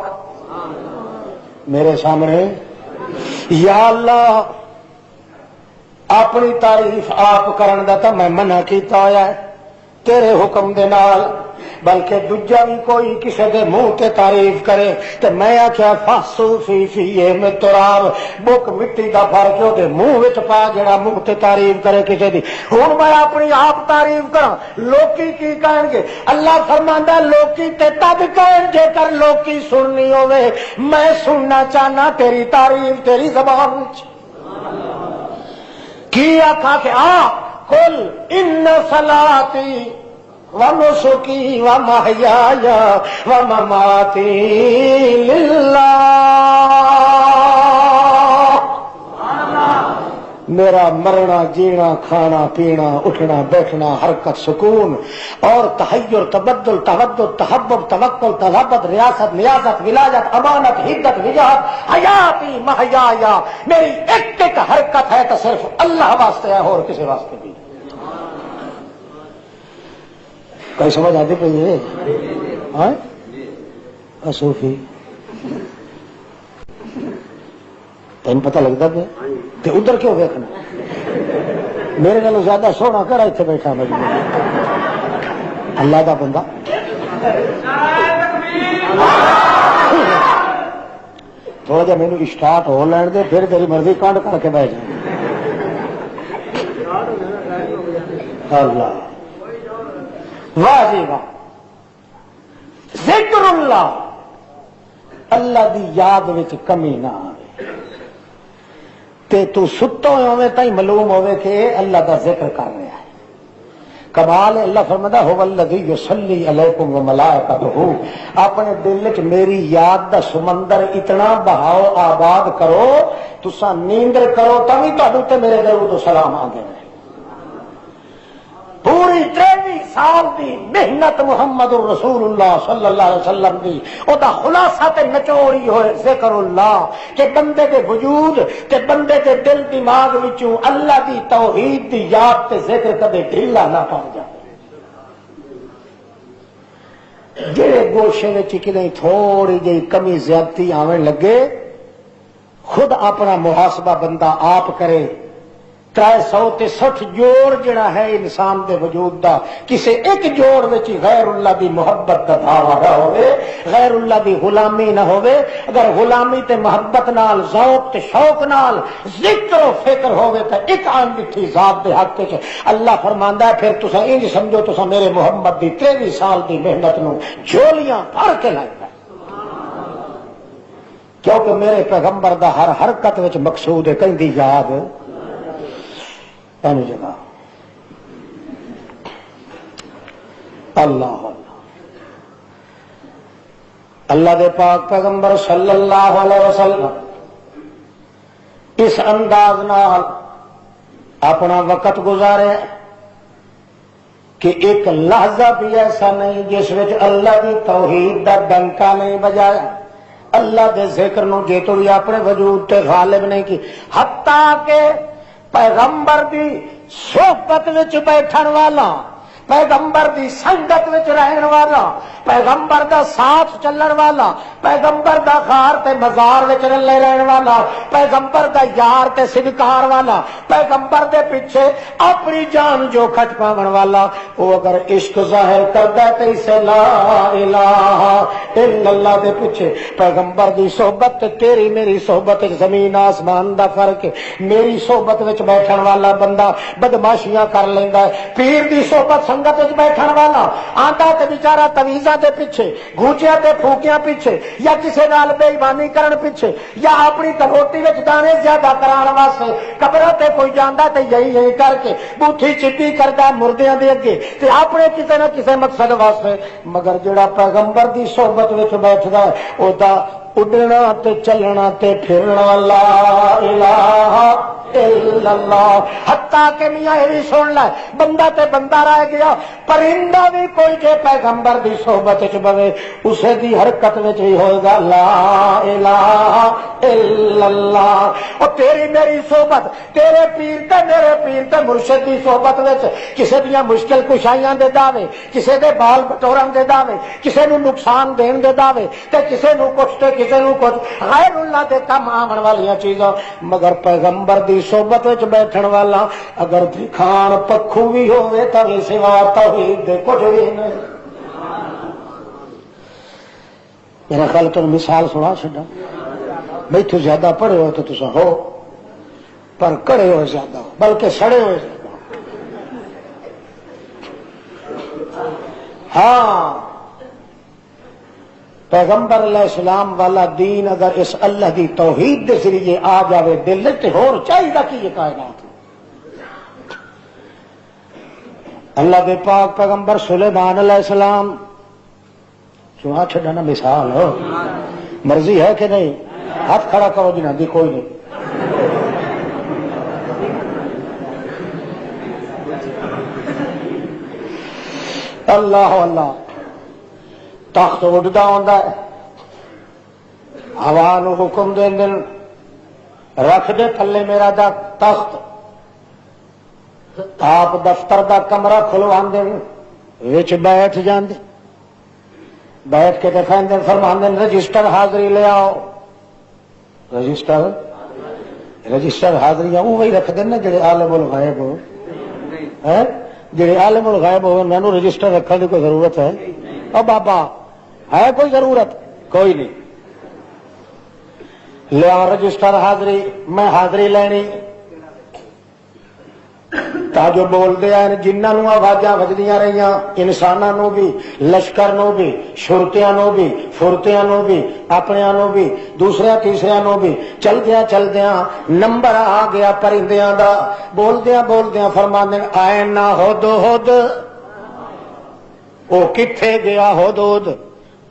میرے سامنے یا اللہ اپنی تعریف آپ کرن دا تا میں منع کیتا ہویا ہے تیرے حکم دے نال، بلکہ دوجا بھی کوئی کسی دے منہ تے تعریف کرے تے میں آخیا فاسو فی فیہ میں تراب، بک مٹی دا بھر کے دے منہ وچ پا جڑا منہ تے تعریف کرے کسی دی۔ ہن میں اپنی آپ تعریف کراں لوکی کی کہن گے؟ اللہ فرماندا لوکی تے تد کہن جے کر لوکی سننی ہوے، میں سننا چاہنا تیری تعریف تیری زبان وچ کی آخا کہ قل ان صلاتی ونسکی ومحیای ومماتی للہ، میرا مرنا جینا کھانا پینا اٹھنا بیٹھنا حرکت سکون اور تحیر تبدل تودد تحبب توکل تذبذب ریاست نیازت ولایت امانت حدت وجاہت حیاتی محیایا، میری ایک ایک حرکت ہے تو صرف اللہ واسطے ہے اور کسی واسطے بھی۔ کوئی سمجھ آتی پی ہے؟ صوفی تین پتہ لگتا پہ تے ادھر کیوں ویکھنا؟ میرے نالوں زیادہ سونا کر اتنے بیٹھا میں اللہ دا بندہ۔ تھوڑا جا مینو اسٹارٹ ہو لین دے پھر تیری مرضی کانڈ کر کے بہ جائیں۔ اللہ واہ جی واہ، ذکر اللہ، اللہ دی یاد وچ کمی نہ آئے تے تو ستا ہوئے تائی معلوم ہوئے کہ اللہ دا ذکر کر رہا ہے۔ کمال اللہ فرماتا هو الذی یصلی علیکم وملائکتہ، اپنے دل وچ میری یاد دا سمندر اتنا بہاؤ آباد کرو تساں نیندر کرو تبھی تہاڈے تے میرے درود و سلام آندے نے۔ پوری 23 سال دی محنت محمد الرسول اللہ صلی اللہ علیہ وسلم دی او دا خلاصہ تے نچوڑی ہوئے ذکر اللہ کہ بندے دے وجود تے بندے دے دل دماغ وچوں اللہ دی توحید دی یاد تے ذکر کدے ڈھیلا نہ پا جائے۔ جڑے گوشے وچ کدے تھوڑی جی کمی زیادتی آویں لگے خود اپنا محاسبہ بندہ آپ کرے۔ 360 جوڑ جڑا ہے انسان دے وجود دا کسے ایک جوڑ وچ غیر اللہ دی محبت دا دعویٰ نہ ہوئے، غیر اللہ دی غلامی نہ ہوئے، اگر غلامی تے محبت نال ذوق تے شوق نال ذکر و فکر ہوئے تے ایک آن مٹھی ذات دے حق تے اللہ فرماندا ہے پھر تساں انج سمجھو تساں میرے محمد دی 23 سال دی محنت نو جھولیاں بھر کے لائے، کیونکہ میرے پیغمبر دا ہر حرکت وچ مقصود ہے کہیں دی یاد جگہ اللہ اللہ دے پاک پیغمبر صلی اللہ علیہ وسلم اس انداز نال اپنا وقت گزارے کہ ایک لحظہ بھی ایسا نہیں جس وچ اللہ دی توحید دا ڈنکا نہیں بجایا، اللہ دے ذکر نو جے تو بھی اپنے وجود تے غالب نہیں کی، حتیٰ کہ پیغمبر دی صحبت وچ بیٹھن والا، پیغمبر دی سنگت وچ رہن والا، پیغمبر دا ساتھ چلن والا، پیغمبر دا غار تے مزار وچ رلے رہن والا، پیغمبر دا یار تے صدقار والا، پیغمبر دے پیچھے اپنی جان جو کھٹ پاون والا، وہ اگر عشق ظاہر کردا تے اسے لا الہ الا اللہ دے پیچھے پیغمبر دی صحبت تے تیری میری صحبت زمین آسمان دا فرق ہے۔ میری صحبت وچ بیٹھن والا بندہ بدماشیاں کر لیندا ہے، پیر دی صحبت سنگت وچ بیٹھن والا آندا تے بیچارہ تویزاں دے پیچھے، گھوچیاں تے پھوکیاں پیچھے، یا کسے نال بے ایمانی کرن پیچھے، یا اپنی کروٹی وچ دانے زیادہ کران واسطے قبراں تے کوئی جاندا تے یہی کر کے بوتھی چٹی کردا مردیاں دے اگے تے اپنے کسے نہ کسے مقصد واسطے۔ مگر جڑا پیغمبر دی صحبت وچ بیٹھدا ہے او دا اڈنا تے چلنا تے پھرنا لا الہ الا اللہ، حتیٰ کہ میاں یہ بھی سن لے بندہ تے بندہ رہ گیا، پرندہ بھی کوئی جے پیغمبر دی صحبت وچ بوے اسے دی حرکت وچ ہی ہوئے گا لا الہ الا اللہ۔ اور تیری میری صحبت، تیرے پیر تے میرے پیر تے مرشد دی صحبت وچ کسے دیاں مشکل کشائیاں دے دعوے، کسے دے بال بٹورن دے دعوے، کسے نو نقصان دین دے دعوے تے کسے نو کچھ تے کسے نو کچھ غیر اللہ دے کم آمن والیاں چیزاں، مگر پیغمبر دی صحبت وچ بیٹھن والا اگر دکھان پکھو بھی ہوئے تو سوا توحید دے کچھ بھی نہیں۔ میرا خیال تو مثال سنا چڈا، میں تو زیادہ پڑھے ہو تو تسا ہو، پر کڑے ہوئے زیادہ ہو، بلکہ سڑے ہوئے زیادہ ہو۔ ہاں، پیغمبر علیہ السلام والا دین اگر اس اللہ دی توحید دے ذریعے آ جاوے دل تے ہور چاہیے کہ یہ کائنات اللہ دے پاک پیغمبر سلیمان علیہ السلام سنا چھڑا نا مثال ہو، مرضی ہے کہ نہیں؟ ہاتھ کھڑا کرو جنہ دی کوئی نہیں۔ اللہ اللہ، تخت اڈتا ہوندا ہے، ہوا نو حکم دین دن رکھ دے تھلے میرا دا تخت، آپ دفتر دا کمرہ کھلوان دین وچ بیٹھ جاندے، بیٹھ کے دکھائیں دن فرمان دن رجسٹر حاضری لے آؤ، رجسٹر حاضری وہی رکھ دینا جڑے عالم الغیب ہو، جڑے عالم الغیب ہو انہوں رجسٹر رکھنے کی کوئی ضرورت ہے؟ او بابا ہے کوئی ضرورت؟ کوئی نہیں۔ لیا رجسٹر حاضری، میں حاضری لینی، تا جو بول دیا جنہوں آوازاں وجدیاں رہیاں، انساناں نو بھی، لشکر نو بھی، شرتیاں نو بھی، فرتیاں نو بھی، اپنیاں نو بھی، دوسرے تیسرے نو بھی، چلدیاں نمبر آ گیا پرندیاں دا، بولدیاں فرماندے آئے نہ ہد ہد، او کتھے گیا ہد ہد،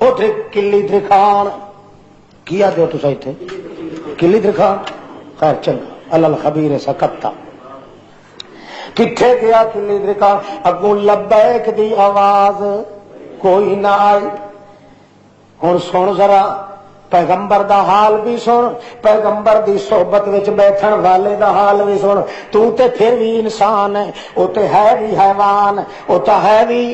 او کلی درخان کیا دیو تسا ایتھے کلی درخان، خیر چنگا اللہ الخبیر سکتا، کتھے گیا کلی درخان، اگوں لبیک دی آواز کوئی نہ آئی۔ ہن سن ذرا پیغمبر دا حال بھی سن، پیغمبر دی صحبت وچ بیٹھن والے دا حال بھی سن، تو تے پھر بھی انسان ہے، او تے ہے بھی حیوان، او تے ہے بھی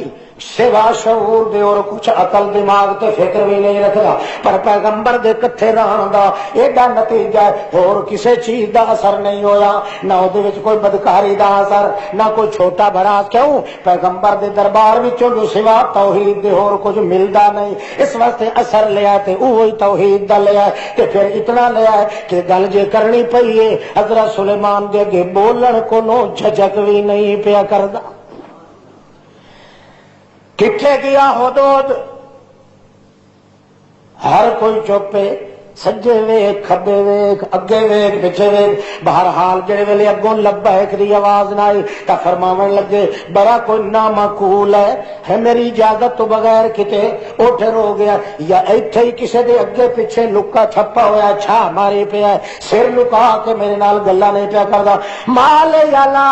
سوا شعور دے اور کچھ عقل دماغ تے فکر بھی نہیں رکھدا، پر پیغمبر دے کتھے رہن دا ایڈا نتیجہ ہے اور کسے چیز دا اثر نہیں ہویا، نہ او دے وچ کوئی بدکاری دا اثر، نہ کوئی چھوٹا بڑا، کیوں؟ پیغمبر دے دربار وچوں جو سوا توحید دے اور کچھ ملدا نہیں، اس واسطے اثر لیا تے اوہی توحید دا لیا تے پھر اتنا لیا ہے کہ گل جے کرنی پئی ہے حضرت سلیمان دے اگے بولن کو نو جھجک بھی نہیں پیا کردا۔ کتھے گیا حدود، ہر کوئی چپے، سجے ویکھ کھبے ویکھ اگے ویکھ پیچھے ویکھ، بہرحال جڑے ویلے اگوں لبیک دی آواز نہ آئی تا فرماون لگے بڑا کوئی نامعقول ہے میری اجازت تو بغیر کتے اٹھ رو گیا یا ایتھے ہی کسے دے اگے پیچھے لکا چھپا ہوا چھا ماری پیا سر لکا کے میرے نال گلاں نہیں پیا کردا مال یلا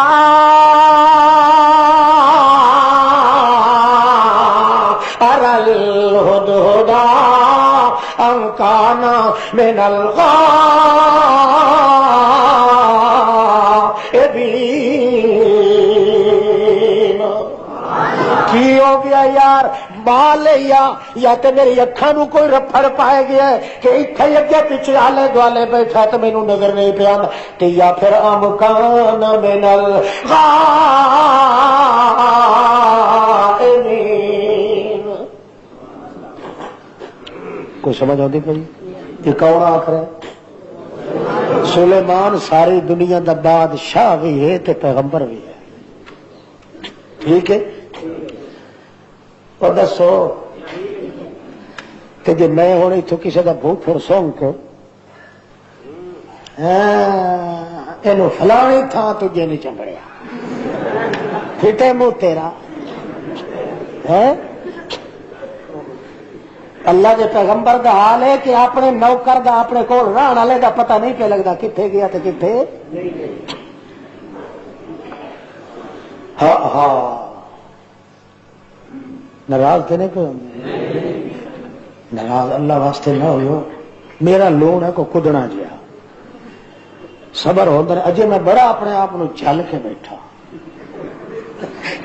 ارل ہدہدا انکانا من الغائبین کی ہو گیا یار مال یا تے میری اکھاں نو کوئی رفڑ پائے گیا ہے کہ اتھے اگے پیچھے آلے دوالے بیٹھا تو مینوں نظر نہیں پیا تے یا پھر امکان من الغائبین کوئی سمجھ آتی پی یہ کون آخر ہے سلیمان ساری دنیا دا بادشاہ بھی ہے تے پیغمبر بھی ہے ٹھیک ہے اور دسو کہ جی میں ہوں اتو کسی کا بھوت پھر سونگ کے یہ فلانی تھان تجھے نہیں چمڑیا پھٹے منہ تیرا اللہ کے پیغمبر دا حال ہے کہ اپنے نوکر دا اپنے کول رہن والے دا پتہ نہیں پہ لگتا کتنے گیا تو کتنے ہاں ہاں ناراض تو نہیں کوئی ناراض اللہ واسطے نہ ہو میرا لون ہے کو کدنا جہا صبر ہوتا ہے اجے میں بڑا اپنے آپ جل کے بیٹھا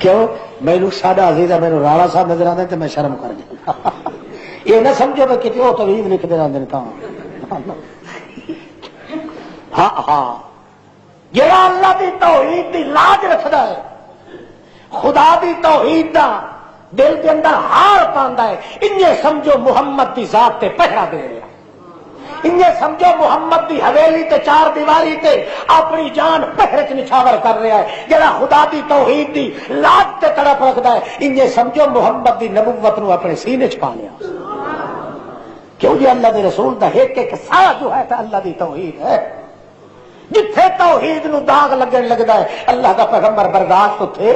کیوں مینو ساڈا عزیز ہے مینو راڑا صاحب نظر آتا تو میں شرم کر جاتا یہ نہ سمجھو میں کتنے وہ توحید لکھتے رہتے ہیں ہاں ہاں جڑا اللہ دی توحید دی لاج رکھدا ہے خدا دی توحید دا دل کے اندر ہار پاندا ہے انہیں سمجھو محمد دی ذات تے پہرا دے رہا انہیں سمجھو محمد دی حویلی تے چار دیواری تے اپنی جان پہرے چ نچھاور کر رہا ہے جڑا خدا دی توحید دی لاج تے تڑپ رکھدا ہے انہیں سمجھو محمد دی نبوت نو اپنے سینے چ پا لیا کیوں جی اللہ دے رسول دا ایک ایک سایہ جو ہے تو اللہ دی توحید ہے جتھے توحید نو داغ لگن لگتا ہے اللہ کا پیغمبر برداشت تو تھے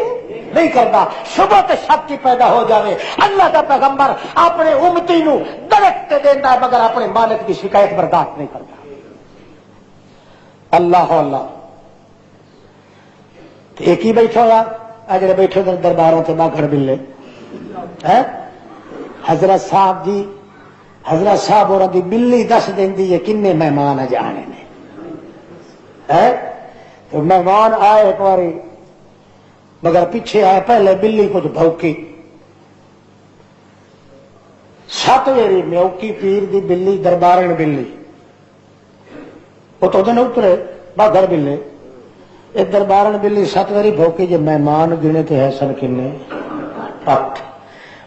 نہیں کرتا شبہ تے شک کی پیدا ہو جاوے اللہ کا پیغمبر اپنے امتی نو درخت دینا ہے مگر اپنے مالک کی شکایت برداشت نہیں کرتا اللہ اللہ ایک ہی بیٹھو یار اجڑے بیٹھے درباروں سے باغڑ بلے حضرت صاحب جی حضرت صاحب اور دی بلی دس دینی ہے کنے مہمان جانے نے تو مہمان آئے ایک باری مگر پیچھے آئے پہلے بلی کچھ بھوکی 7 ویری میوکی پیر دی بلی دربارن بلی وہ تو اترے باغڑ بلے یہ دربارن بلی 7 ویری بھوکی جو مہمان گنے تھے ہے سن کنے 8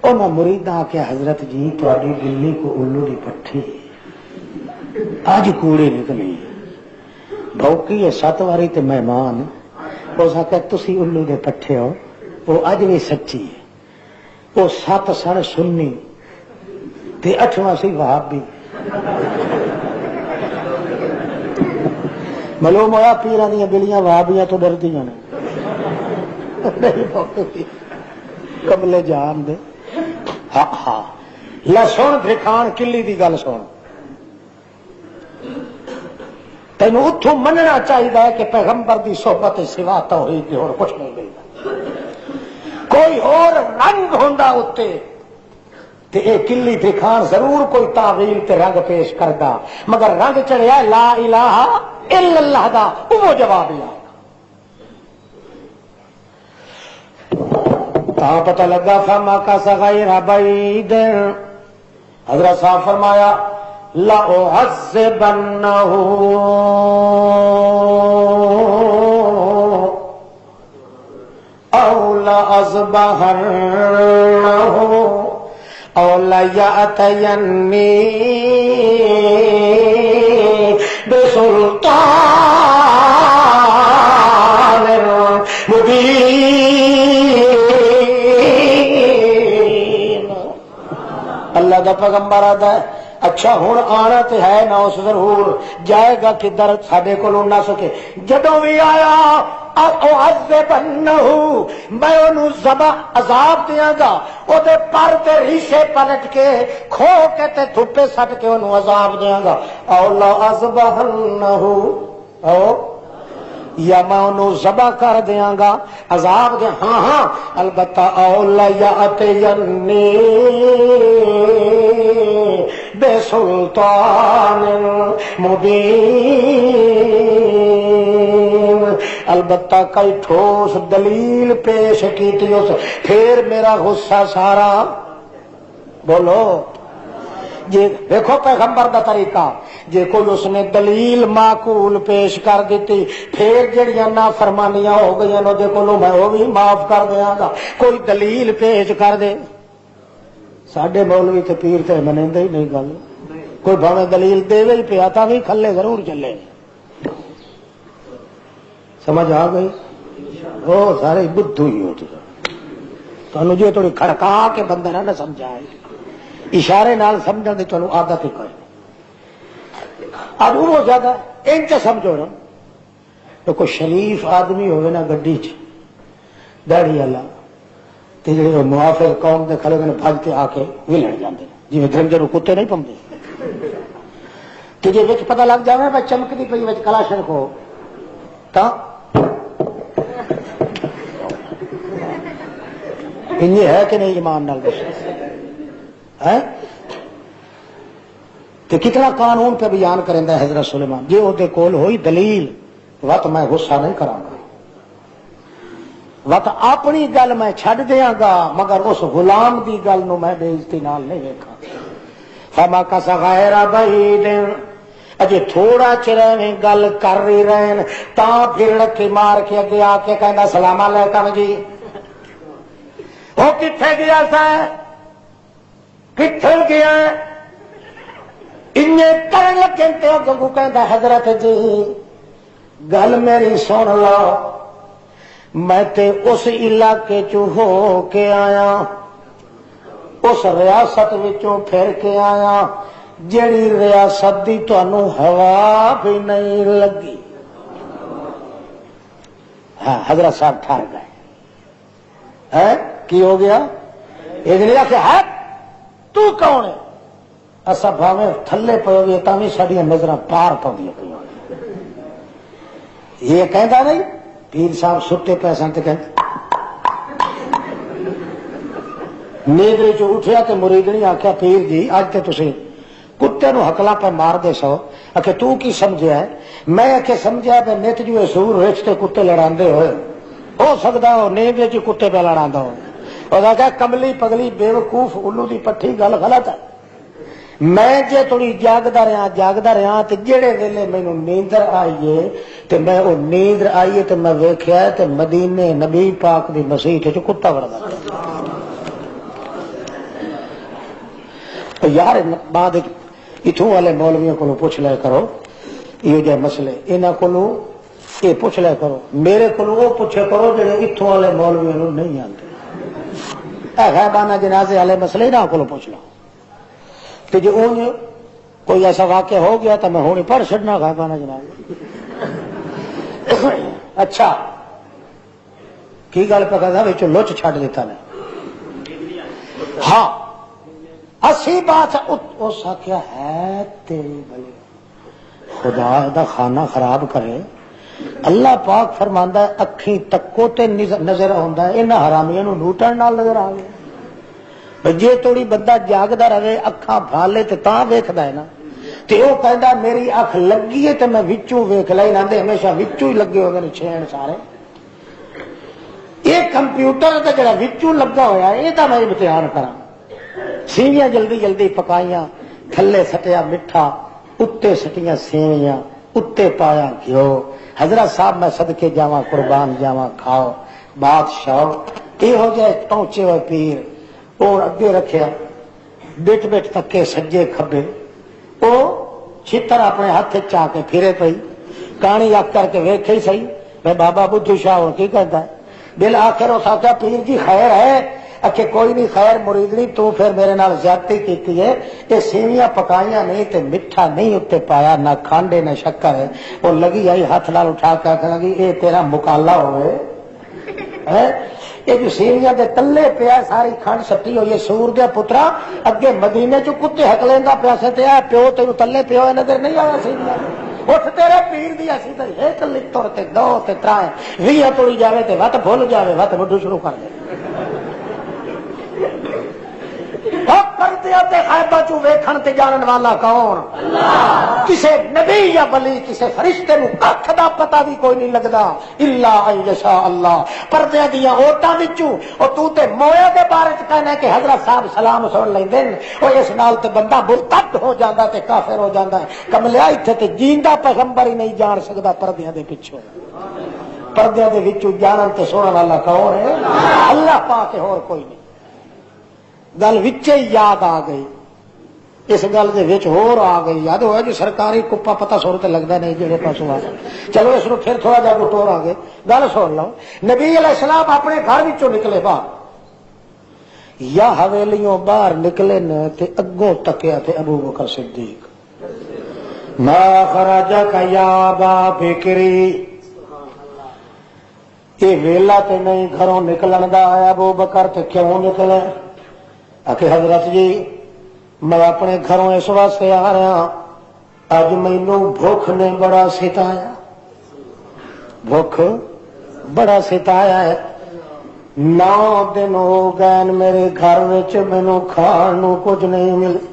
انہوں مریداں آکیا حضرت جی تہاڈی بلی کو الو دی پٹھی آج کوڑے نکلی بھوکی ہے 7 واری تے مہمان اس آخیا تسی الو دے پٹھے ہو وہ اج بھی سچی ہے وہ 7 سن سنی تے 8واں سی وہابی معلوم ہوا پیراں دیاں بلیاں وہابیاں تو ڈردیاں نے کملے جان دے ہاں ہاں لسن دکھان کلی دی گل سن تینوں اتوں مننا چاہیے کہ پیغمبر دی صحبت سوا توحید دی اور کچھ نہیں ملتا کوئی اور رنگ ہوندا اتے تے اے کلی دکھان ضرور کوئی تعویل تے رنگ پیش کردا مگر رنگ چڑھیا لا الہ الا اللہ دا وہ جواب آیا پتہ لگا فما کا سغیر بعید حضرت صاحب فرمایا لأعذبنہ او لأذبحنہ او لیأتینی بسلطان مبین اللہ دا پیغمبر آتا ہے اچھا ہوں آنا تو ہے نہ اس ضرور جائے گا کدھر ساڈے کولوں نہ سکے جدوں بھی آیا میں انہوں ذبح عذاب دیاں گا وہ پر تے ریشے پلٹ کے کھو کے تے دھوپے سٹ کے انہوں عذاب دیاں گا او لا اذبحنہ او یا میں انہوں ذبح کر دیاں گا عذاب دے ہاں ہاں البتہ او لا یاتینی بے سلطان مبین البتہ کئی ٹھوس دلیل پیش کی تھی اس پھر میرا غصہ سارا بولو جی دیکھو پیغمبر دا طریقہ جے کوئی اس نے دلیل معقول پیش کر دیتی پھر جڑیاں نافرمانیاں ہو گئی نو دے کولوں میں وہ بھی معاف کر دیاں گا کوئی دلیل پیش کر دے ساڈے مولوی تے پیر تے منیندے ہی نہیں گل کوئی بھاویں دلیل دے ہی پیا تا بھی کھلے ضرور چلے سمجھ آ گئی وہ سارے بدھو ہی ہو تمہیں جو تھوڑی کھڑکا کے بندے نہ سمجھائے اشارے نال سمجھن دی تمہیں عادت ہی کوئی اب وہ زیادہ ان سے سمجھو نا تو کوئی شریف آدمی ہوئے نا گڈی چ داڑھی والا تے جڑے موافق قوم دے کھڑے نے بھج کے آ کے ولڑ جاندے جی درنجر کتے نہیں پاؤندے تے جے وچ پتہ لگ جاوے بھئی چمکدی پئی وچ کلاشن کو تا یہ ہے کہ نہیں ایمان نال ہے کہ کتنا قانون پہ بیان کرتا ہے حضرت سلیمان جی وہ کول ہوئی دلیل وت میں غصہ نہیں کراں گا وت اپنی گل میں چھڈ دیاں گا مگر اس غلام دی گل نو میں بے عزتی نال نہیں ویکھاں فما کس غیر بعید اجے تھوڑا چر میں گل کر رہی رہن تا پھر لکی مار کے اگے آ کے کہندا السلام علیکم جی وہ کتنے گیا سا کتنے گیا کرن لگے گنگو کہندا حضرت جی گل میری سن لو میں تے اس علاقے چو ہو کے آیا اس ریاست وچوں پھر کے آیا جیڑی ریاست دی تانوں ہوا بھی نہیں لگی ہاں حضرت صاحب ٹھہر گئے کی ہو گیا یہ کہ ہے تو کون ہے اصا بھاوے تھلے پے ہوئے تھی ساڈیاں نظر پار پی یہ کہندا نہیں پیر صاحب ستے پے سن تے نیندری چ اٹھیا تے مریدنی آخیا پیر جی اج تے تسی کتے نو حکلا پہ مار دے سو آخے تو کی سمجھیا ہے میں آخے سمجھا پہ نت جو سور رچ تے کتے لڑاندے ہوئے ہو سکتا ہو نیند چ کتے پہ لڑاندہ ہو اور آخیا کملی پگلی بے وقوف الو دی پٹھی گل غلط ہے میں جے تھوڑی جاگدا رہا تے جڑے ویلے مینوں نیندر آئیے تے میں او نیندر آئیے تے میں ویکھیا تے مدینے نبی پاک دی مسجد وچ کتا وڑدا یار بعد اتوں والے مولویوں کو پوچھ لیا کرو یہ جہ مسئلے انہوں کو یہ پوچھ لیا کرو میرے کو وہ پوچھے کرو جڑے اتوں والے مولویوں نہیں آتے غیبانہ جنازے والے مسئلے نہ کو پوچھ لو تو جی اون کوئی ایسا واقعہ ہو گیا تو میں ہونی پڑھ چڑنا غیبانہ جنازے اچھا کی گل پہ کرتا بچوں لچ چھڈ دیتا نے ہاں اسی بات اس آخیا ہے تیری بلی خدا دا خانہ خراب کرے اللہ پاک فرماندا ہے اکھیں تکو تے نظر آندا ہے انہاں حرامیاں نو لوٹن نال نظر آ گیا جے توڑی بندہ جاگدا رہے اکھاں بھالے تے تاں ویکھدا ہے نا تے او کہندا میری اکھ لگی ہے تے میں وچوں ویکھ لئی ناندے ہمیشہ وچوں ہی لگے ہوندے نے چھین سارے یہ کمپیوٹر تے جڑا وچوں لگا ہویا ہے اے تاں میں امتحان کراں سیویاں جلدی جلدی پکائیاں تھلے سٹیا مٹھا اتنے سٹیاں سیویاں اتنے پایا گھیو حضرت صاحب میں صدقے جاواں قربان جاواں کھاؤ بادشاہ یہ ہو جائے پہنچے ہوئے پیر اور اگے رکھیا بٹ بٹ تکے سجے کھبے وہ چھتر اپنے ہاتھ چا کے پھرے پئی کہانی آ کر کے ویکھے ہی صحیح میں بابا بدھو شاہ کی کہتا ہے بالآخر اس آخیا پیر جی خیر ہے کہ کوئی نہیں خیر مریدنی تو پھر میرے نال زیادتی کیتی ہے، یہ سیویاں پکائیاں نہیں تے میٹھا نہیں اتنے پایا، نہ کھانڈے نہ شکر ہے۔ وہ لگی آئی ہاتھ نال اٹھا کے آخر لگی یہ تیرا مکالا ہوئے، یہ جو سیویاں دے تلے پیا ساری کھنڈ سٹی ہوئی ہے، سور دیا پترا اگے مدینے چ کتے حق لینا پیاسے تے پیو تینوں تلے پیو نظر نہیں آیا سیویاں اٹھ تیرے پیر دی اسی تے ایک لتر تے دو تے ترائے 20 توڑی جاوے تے وت بھول جاوے وت وڈو شروع کر دے چو ویکھن تے جانن والا کون؟ اللہ۔ کسے نبی یا ولی کسے فرشتے نو کھ دا پتہ بھی کوئی نہیں لگدا الا ان یشاء اللہ۔ پردے دیاں اوٹاں وچوں او تو تے مویا دے بارے چ کہنا کہ حضرت صاحب سلام سن لیندے او اس نال تے بندہ مرتد ہو جاندا تے کافر ہو جاندا ہے۔ کملیا ایتھے تے جیندا پیغمبر ہی نہیں جان سکدا پردیاں دے پیچھے، پردیاں دے وچوں جانن تے سنن والا کون ہے؟ اللہ پاک ہے، اور کوئی نہیں۔ گل وچے یاد آ گئی، اس گل دے وچ ہور آ گئی، یاد ہوا جو سرکاری کپا پتہ سور تے لگدا نہیں جڑے پاسوں آ چلو اس نو پھر تھوڑا جا ٹور آ گئے۔ گل سن لو، نبی علیہ السلام اپنے گھر وچوں نکلے باہر، یا حویلیوں باہر نکلے نہ تے اگوں تکیا تے ابو بکر صدیق، ما خرجک یا ابا بکری، یہ ویلا تے نہیں گھروں نکلن دا آیا ابو بکر تے کیوں نکلے؟ کہ حضرت جی میں اپنے گھروں اس واسطے آ رہا، اج مینوں بھوک نے بڑا ستایا، بھوک بڑا ستایا ہے، 9 دن ہو گئے میرے گھر وچ مینوں کھان نو کچھ نہیں ملے،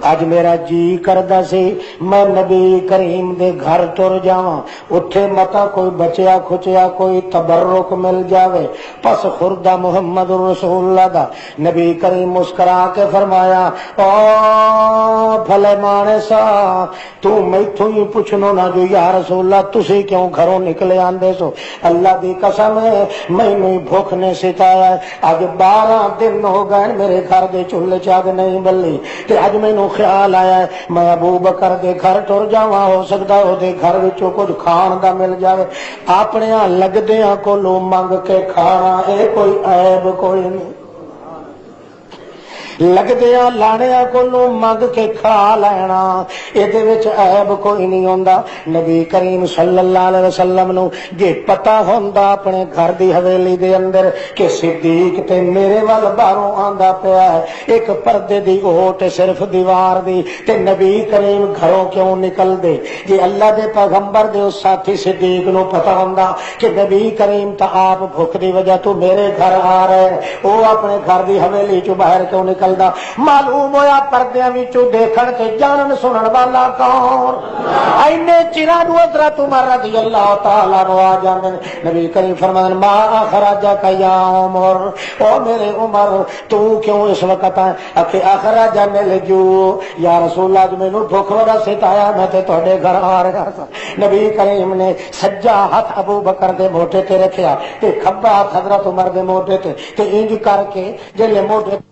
اج میرا جی کردا سی میں نبی کریم دے گھر تر جاواں، اٹھے متا کوئی بچیا کھچیا کوئی تبرک مل جاوے، پس خوردہ محمد رسول اللہ دا۔ نبی کریم مسکرا کے فرمایا او بھلے مانے سا تو میتھوں ہی پوچھنو نہ جو یا رسول اللہ تسی کیوں گھروں نکلے آندے سو؟ اللہ دی قسم ہے مینوں بھوک نے ستایا ہے، اج 12 دن ہو گئے میرے گھر دے چولہے چاگ نہیں بلی، تے اج مینوں خیال آیا ہے میں ابو بکر دے گھر ٹر جاواں، ہو سکدا او دے گھر وچوں کچھ کھان دا مل جاوے، اپنے لگدیاں کولوں منگ کے کھانا اے کوئی عیب کوئی نہیں، لگدیاں لانیاں کولوں منگ کے کھا لینا ایدے وچ عیب کوئی نہیں ہوندا۔ نبی کریم صلی اللہ علیہ وسلم نو جے پتہ ہوندا اپنے گھر دی حویلی دے اندر کہ صدیق تے میرے ول باہروں آندا پیا ہے، ایک پردے دی اوٹ صرف دیوار دی، تے نبی کریم گھروں کیوں نکل دے؟ جے اللہ دے پیغمبر دے اس ساتھی صدیق نو پتہ ہوندا کہ نبی کریم تا آپ بھوک دی وجہ تو میرے گھر آ رہے، او اپنے گھر دی حویلی چوں باہر کیوں نکل دا؟ معلوم ہویا پردیاں وچوں دیکھن تے جانن سنن والا کون؟ اینے چراں نو حضرت عمر رضی اللہ تعالی عنہ آ جاندے، نبی کریم فرماندے ما اخرجک یا عمر، او میرے عمر تو کیوں اس وقت آئے؟ کہ اخرجنی الجوع، یا رسول اللہ مینوں بھوک بڑا ستایا میں تے تہاڈے گھر آ رہا تھا۔ نبی کریم نے سجا ہاتھ ابو بکر دے موٹے تے رکھیا تے کھبا ہاتھ حضرت عمر دے موٹے تے انج کر کے جڑے موٹے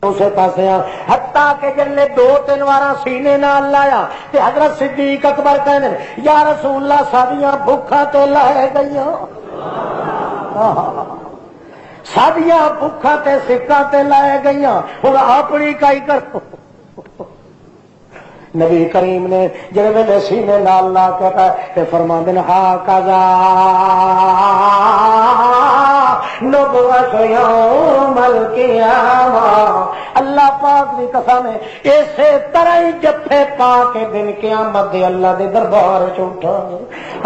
اسے پاسے حتیٰ کہ جلے 2-3 وارا سینے نال لایا تے حضرت صدیق اکبر کہنے یا رسول اللہ سادیاں بھوکھاں تے لائے گئیاں، سادیاں بھوکھاں تے سکاں تے لائے گئیاں، ہن اپنی کائی کرو۔ نبی کریم نے جڑے ویلے سینے نال لا کے فرماندے نے ہا قضا نبوت یوم القیامہ، اللہ پاک دی قسم ہے اسی طرح ہی جتھے پا کے دن قیامت دے اللہ دے دربار چ اٹھا۔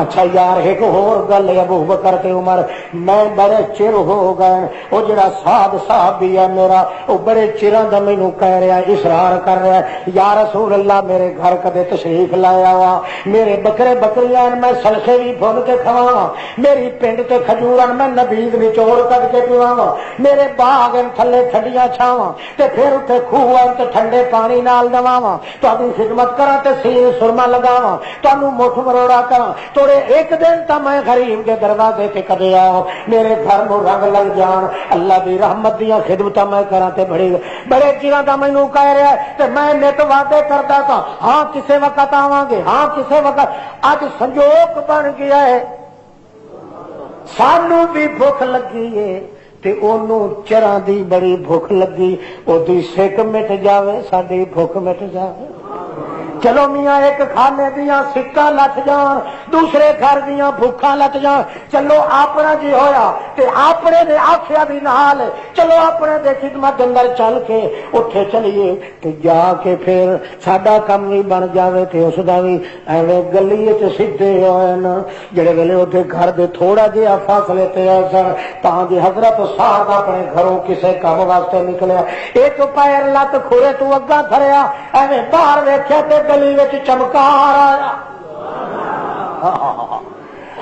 اچھا یار ایک اور گل ہے، ابو بکر تے عمر میں بڑے چر ہو گئے، وہ جڑا سعد صحابی ہے میرا وہ بڑے چراں دا مینوں کہہ رہا ہے، اصرار کر رہا ہے یا رسول اللہ میرے گھر کدے تشریف لایا وا، میرے بکرے بکریاں میں سلخے بھی بھن کے کھواواں، میری پنڈ تے کھجوراں میں نبیذ نچوڑ کر کے پیواواں، میرے باغ تھلے ٹھڈیاں چھاواں تے پھر اتنے خوہ تے ٹھنڈے پانی نال دواواں، تہاڈی خدمت کراں تے سین سرما لگاواں، تانوں مٹھ مروڑا کراں، توڑے ایک دن تا میں غریب دے دروازے تے کدے آؤ میرے گھر نو رنگ لگ جان، اللہ دی رحمت دیاں خدمتاں میں کراں تے بڑے چیراں دا مینوں کہہ رہا ہے تے میں نت وعدے کردا تھا ہاں کسے وقت آواں گے، ہاں کسے وقت، اج سنجوگ بن گیا ہے، سانوں بھی بھوک لگی ہے تے اونوں چراں دی بڑی بھوک لگی، اودی سک مٹ جاوے ساڈی بھوک مٹ جاوے۔ چلو میاں ایک کھانے دیاں سکا لٹ جان، دوسرے گھر دیاں بھوکاں لٹ جان، چلو اپنا جی ہویا تے اپنے نے آکھیا بھی نال، چلو اپنے دے خدمت اندر چل کے اٹھے چلیے تے جا کے پھر ساڈا کم بھی بن جاوے تے اس دا بھی ایویں گلی وچ سیدھے ہوئے نا جڑے ویلے اوتھے گھر دے تھوڑا جہا فاصلے تے آئے سن تاں جی حضرت سعد اپنے گھروں کسے کام واسطے نکلیا، ایک پیر لت کھورے تو اگا دھریا، ایویں باہر ویکھیا تے گلی وچ چمکار آیا۔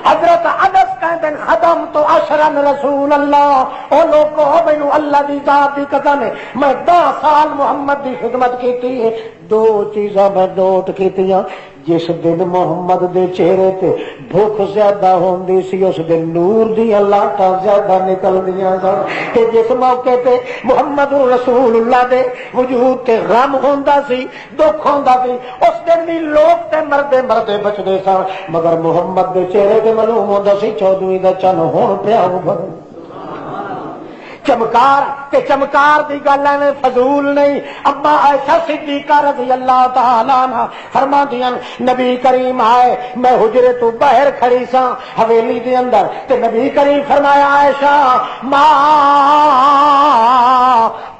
حضرت انس کہندے خدم تو اشرن رسول اللہ، او لوگو مینوں اللہ دی ذات دی قسم ہے میں 10 سال محمد دی خدمت کیتی ہے، دو چیزاں میں نوٹ کیتیاں، جس دن محمد دے چہرے تے بھوک زیادہ ہوندی سی اس دن نور دی لاٹاں زیادہ نکلدیاں سن، تے جس موقع تے محمد رسول اللہ دے وجود تے غم ہوندا سی دکھ ہوندا سی اس دن بھی لوگ تے مردے مردے بچدے سن، مگر محمد دے چہرے تے معلوم ہوندا سی 14ویں دا چن ہن پیا ابھر۔ چمکار تے چمکار دی گل ایویں فضول نہیں، اما عائشہ صدیقہ رضی اللہ تعالی عنہا فرماندیاں نبی کریم آئے، میں حجرے تو باہر کھڑی سا حویلی دے اندر تے نبی کریم فرمایا عائشہ ما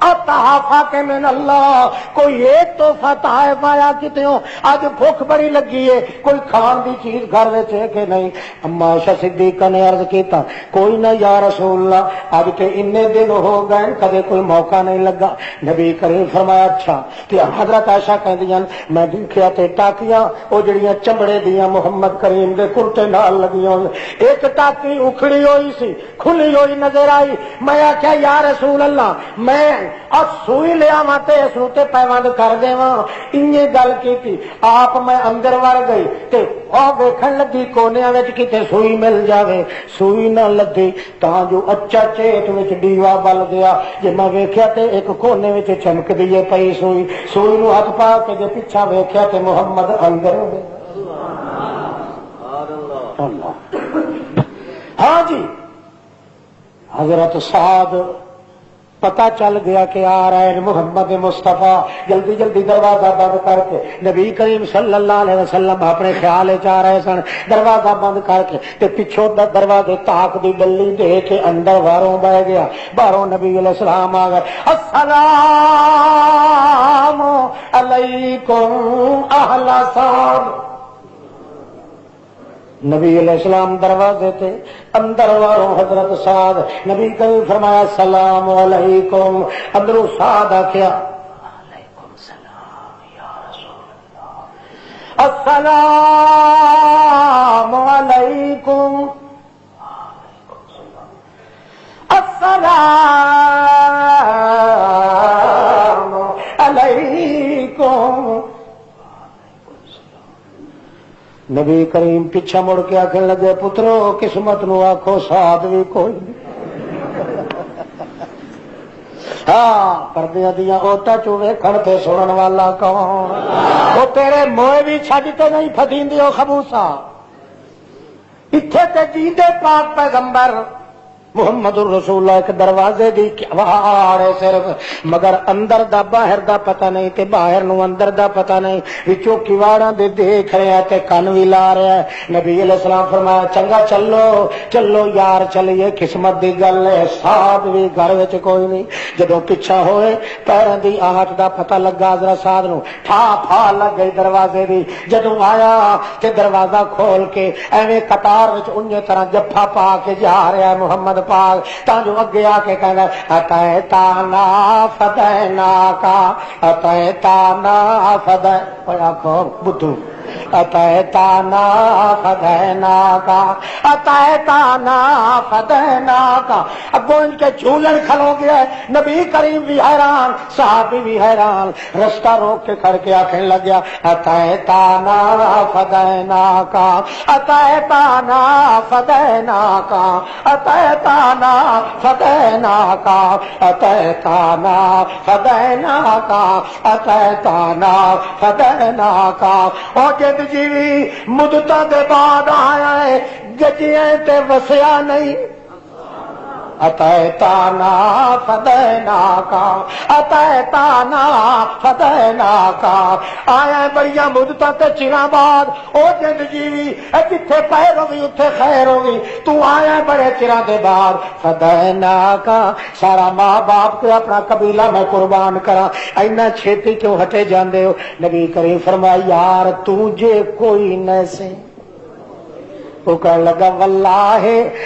اتحفا کے من اللہ، کوئی ایک تحفہ تحائف آیا کتے ہو، آج بھوک بڑی لگی ہے کوئی کھان دی چیز گھر وچ ہے کہ نہیں؟ اما عائشہ صدیقہ نے عرض کیتا کوئی نہ یا رسول اللہ اب تے انے دن ہو گئے کدے کوئی موقع نہیں لگا۔ نبی کریم فرمایا اچھا تے حضرت عائشہ کہندیاں میں دیکھیا تے ٹاکیاں او جڑیاں چمڑے دیاں محمد کریم دے کرتے نال لگیاں، ایک ٹاکی اکھڑی ہوئی سی کھلی ہوئی نظر آئی، میں آخیا یا رسول اللہ میں سوئی لیا وا تے اس نوں تے پیوند کر دیواں، انہی گل کیتی آپ میں اندر وڑ گئی تے او ویکھن لگی کونیاں وچ کتے سوئی مل جاوے، سوئی نہ لدی تاں جو اچا چیت وچ ڈیوا بل گیا، جے میں ویکھیا تے ایک کونے وچ چمک دیے پئی سوئی، سوئی نو ہاتھ پا کے جے پیچھا ویکھیا تے محمد اندر ہو گیا۔ اللہ ہاں جی حضرت سعد پتا چل گیا کہ آ رہے ہیں محمد مصطفیٰ، جلدی جلدی دروازہ بند کر کے نبی کریم صلی اللہ علیہ وسلم اپنے خیال چ رہے سن، دروازہ بند کر کے تے پچھوں دروازے تاک دی بلی دے کے اندر باہروں بہ گیا، باہروں نبی علیہ السلام آ گئے، السلام علیکم اہل سعد۔ نبی علیہ السلام دروازے تے اندر واروں حضرت سعد، نبی کریم فرمایا السلام علیکم، اندروں سعد آخیا وعلیکم السلام یا رسول اللہ، السلام علیکم، السلام علیکم۔ نبی کریم پیچھا مڑ کے آخر لگے پترو قسمت نو آخو ساتھ بھی کوئی نہیں۔ ہاں پردیاں دیاں اوٹا چوے کھڑ پہ سنن والا کون؟ وہ تیرے موئے بھی چھڈتے نہیں پھدیندے ہو خبوسا، اتھے تے جیندے پاک پیغمبر محمد الرسول اللہ ایک دروازے دی واڑے صرف، مگر اندر دا باہر دا پتہ نہیں تے باہر نو اندر دا پتہ نہیں، وچوں کیواڑاں دے دیکھ رہا تے کن وی لا رہا ہے۔ نبی علیہ السلام فرمایا چنگا چلو چلو یار چلیے، قسمت دی گل ہے سعد وی گھر وچ کوئی نہیں۔ جدوں پیچھا ہوئے پیراں دی آہٹ دا پتہ لگا حضرت سعد نو، ٹھا پھا لگ گئی دروازے دی، جدوں آیا تے دروازہ کھول کے ایویں قطار وچ انجے طرح جفا پا کے جا رہا ہے محمد پاک، تا جو اگے آ کے کہنا اتیتانا فدیناکا، اتیتانا فدین، آخو بدھو اتیتانا فدیناکا، اتیتانا فدیناکا۔ اگوں ان کے جھولن کھلو گیا ہے، نبی کریم بھی حیران صحابی بھی حیران، رستہ روک کے کھڑ کے آخر لگ گیا اتیتانا فدیناکا، اتیتانا فدیناکا، اتیتانا فدیناکا، اتیتانا فدیناکا، اتیتانا فدیناکا۔ او جد جیوی مدتاں دے بعد آیا ہے، گجیاں تے وسیا نہیں، اتیتانا فدیناکا اتیتانا فدیناکا آیا بڑیاں مدتاں تے چراں بعد او جند جیوی جتھے پیر ہوئی اتھے خیر ہوئی تو آیا بڑے چراں دے بعد فدیناکا سارا ماں باپ کے اپنا قبیلہ میں قربان کرا اینا چھیتی کیوں ہٹے جاندے ہو نبی کریم فرمایا یار تو جے کوئی نہ سے وہ کہنے لگا واللہ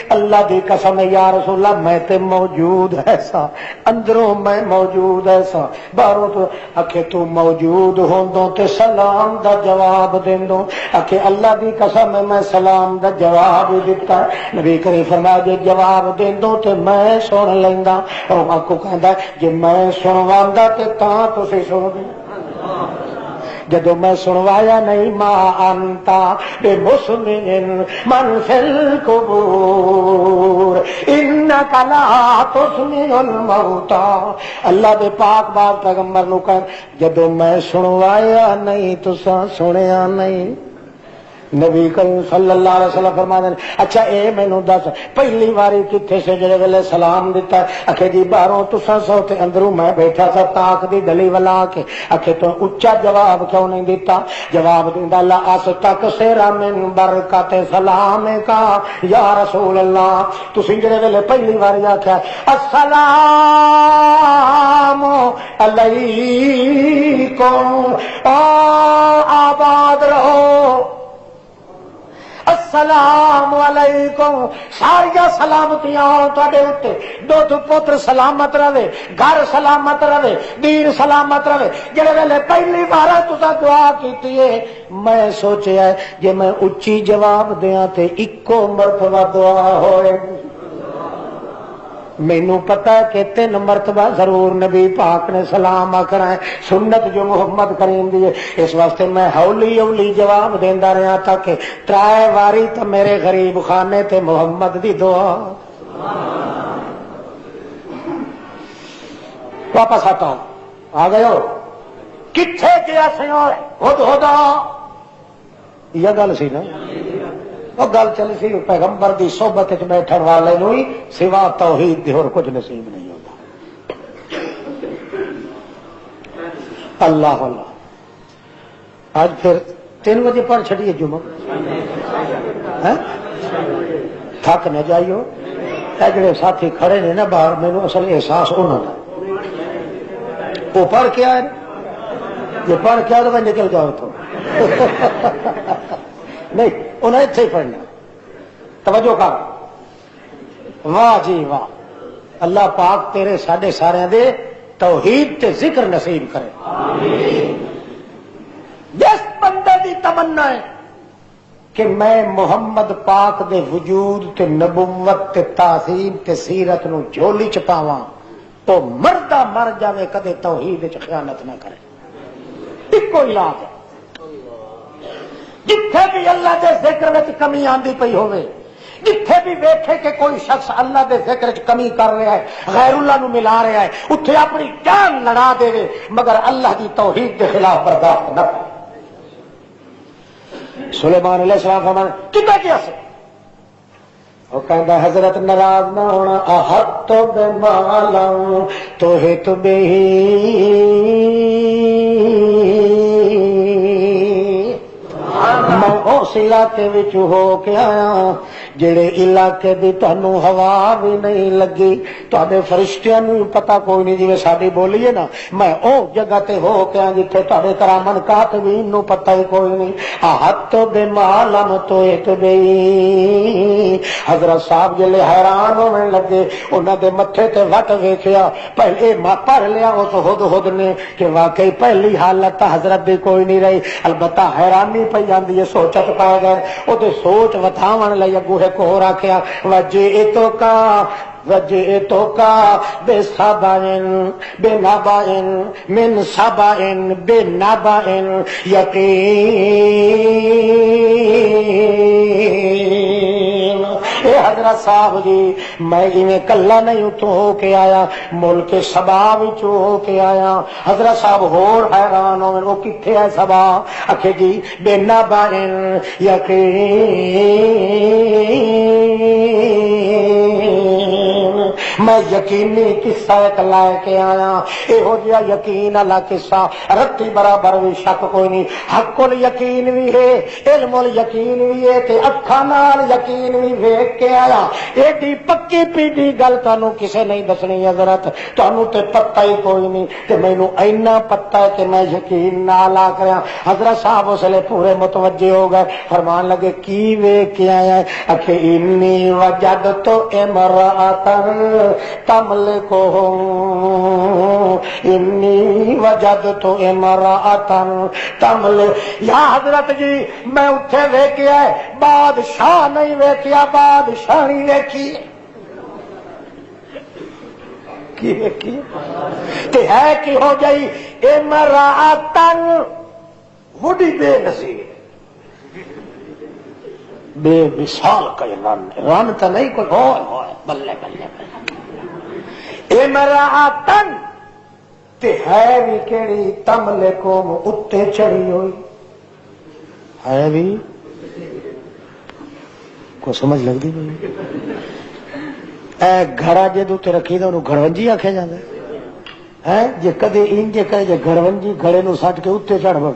اللہ دی قسم یا رسول اللہ میں تے موجود ایسا اندروں میں موجود ایسا باہروں تو اکھے تو موجود ہوندوں تے سلام دا جواب دیندوں اکھے اللہ دی قسم میں سلام دا جواب دیتا نبی کریم فرمایا جے جواب دیندوں تے میں سن لیندا اور آپ کو کہندا جے میں سنواندا تے تاں تسی سن دے جدو میں سنوایا نہیں ما انتا بے مسلم من فی القبور انکا لا تسمع الموتا اللہ دے پاک بات پیغمبر نو کہا جدو میں سنوایا نہیں تساں سنیا نہیں نبی کریم صلی اللہ علیہ وسلم فرماتے ہیں اچھا اے مینوں دس پہلی واری کتھے سے جڑے ویلے سلام دیتا ہے اکھے جی باہروں تساں سو تے اندروں میں بیٹھا سا تاک دی گلی ولا کے اکھے تو اچا جواب کیوں نہیں دیتا جواب دیندا لا استک سرا من برکت سلام کا یا رسول اللہ تسی جڑے ویلے پہلی واری آکھیا السلام علیکم آباد رہو السلام علیکم ساریا سلامتیاں تواڈے اوتے دودھ پتر سلامت رہے گھر سلامت رہے دین سلامت رہے جڑے ویلے پہلی بار تساں دعا کیتی ہے میں سوچیا ہے جے میں اچھی جواب دیاں تے اکو مرتبہ دعا ہوئے مینوں پتا ہے کہ 3 مرتبہ ضرور نبی پاک نے سلام آکھنا ہے سنت جو محمد کریم دی ہے اس واسطے میں ہولی ہولی جواب دیندا رہا تاکہ 3 واری تو میرے غریب خانے تے محمد دی دعا واپس آتا ہوں آ گئے ہو کتھے گیا سیاں ہدہدا یہ گل سی نا وہ گل چلی سی پیغمبر دی صحبت وچ بیٹھن والے نوں ہی سوا توحید دی اور کچھ نصیب نہیں ہوتا اللہ اللہ آج پھر 3 بجے پڑھ چھڑیے جمعہ تھک نہ جائیو اے جڑے ساتھی کھڑے نے نا باہر مینوں اصل احساس انہاں دا وہ پڑھ کے آئے یہ پڑھ کے آئے تو میں نکل جاؤ تو نہیں انہیں اتنے ہی پڑھنا توجہ کر واہ جی واہ اللہ پاک تیرے ساڈے سارے دے توحید تے ذکر نصیب کرے جس بندے دی تمنا ہے کہ میں محمد پاک دے وجود تے نبوت تے تعظیم تے سیرت نو جھولی چ پاواں تو مردہ مر جاوے کدے توحید وچ خیانت نہ کرے اکو علاج ہے جتھے بھی اللہ دے ذکر وچ کمی آندی پئی ہوے جتھے بھی ویکھے کہ کوئی شخص اللہ دے ذکر وچ کمی کر رہا ہے غیر اللہ نو ملا رہا ہے اتھے اپنی جان لڑا دے مگر اللہ دی توحید دے خلاف برداشت نہ کرے سلیمان علیہ السلام فرمانے کتنا کیا سے وہ کہندا حضرت ناراض نہ ہونا احط بمالم توحید بہی میں اس علاقے وچ ہو کے آیا جڑے علاقے دی تانوں ہوا بھی نہیں لگی تواڈے فرشتیاں نوں پتہ کوئی نہیں جویں ساڈی بولی ہے نا میں او جگہ تے ہو کے آیا جتھے تواڈے کرامن کاتبین نوں پتہ ہی کوئی نہیں احط بمالم توحید بہی حضرت صاحب جلے حیران ہونے لگے انہاں دے متھے تے وٹ ویکھیا پہلے پڑھ لیا اس ہدہد نے کہ واقعی پہلی حالت حضرت دی کوئی نہیں رہی البتہ حیرانی پئی جاندی ہے سوچت پا گئے او تے سوچ وتھاون لئی اگوں ایک ہور آکھیا وجئتو کا بے سبائن بے نبائن من سبائن بے نبائن یقین اے حضرت صاحب جی میں ایویں کلا نہیں اتوں ہو کے آیا ملک سبا وچوں ہو کے آیا حضرت صاحب ہور حیران ہوئے وہ کتھے ہے سبا آکھے جی بے نبائن یقین میں یقینی قصہ ایک لے کے آیا، یہو جہا یقین والا قصہ رتی برابر بھی شک کوئی نہیں، حق الیقین بھی ہے، علم الیقین بھی ہے، تے اکھاں نال یقین بھی ویکھ کے آیا۔ ایڈی پکی پیڈی گل تانوں کسے نہیں دسنی حضرت، تانوں تے پتہ ہی کوئی نہیں، تے مینوں اینا پتہ ہے کہ میں یقین نال آ کریا۔ حضرت صاحب اس لیے پورے متوجہ ہو گئے، فرمان لگے کی ویکھ کے آیا ہے؟ کہ انی وجدت امرأۃ تملکہم، انی وجدت امرأۃ تملک۔ یا حضرت جی میں اتھے ویکھیا ہے، بادشاہ نہیں ویکھیا، بادشاہی ویکھی کی ویکھی تے ہے کی ہو گئی امرأۃ وڈی بے نظیر بے مثال کا رن رن تو نہیں کوئی ہوئے بلے بلے بلے امرأۃ تے ہے بھی کیڑی تملکہم اتے چڑھی ہوئی ہے بھی کو سمجھ لگتی بھائی اے گھڑا جدو تے رکھی دا انہوں گھڑونجی آکھیا جاندا ہے جے کدے انجے کہے جے گھڑونجی گھڑے نو سٹ کے اتے چڑھ پے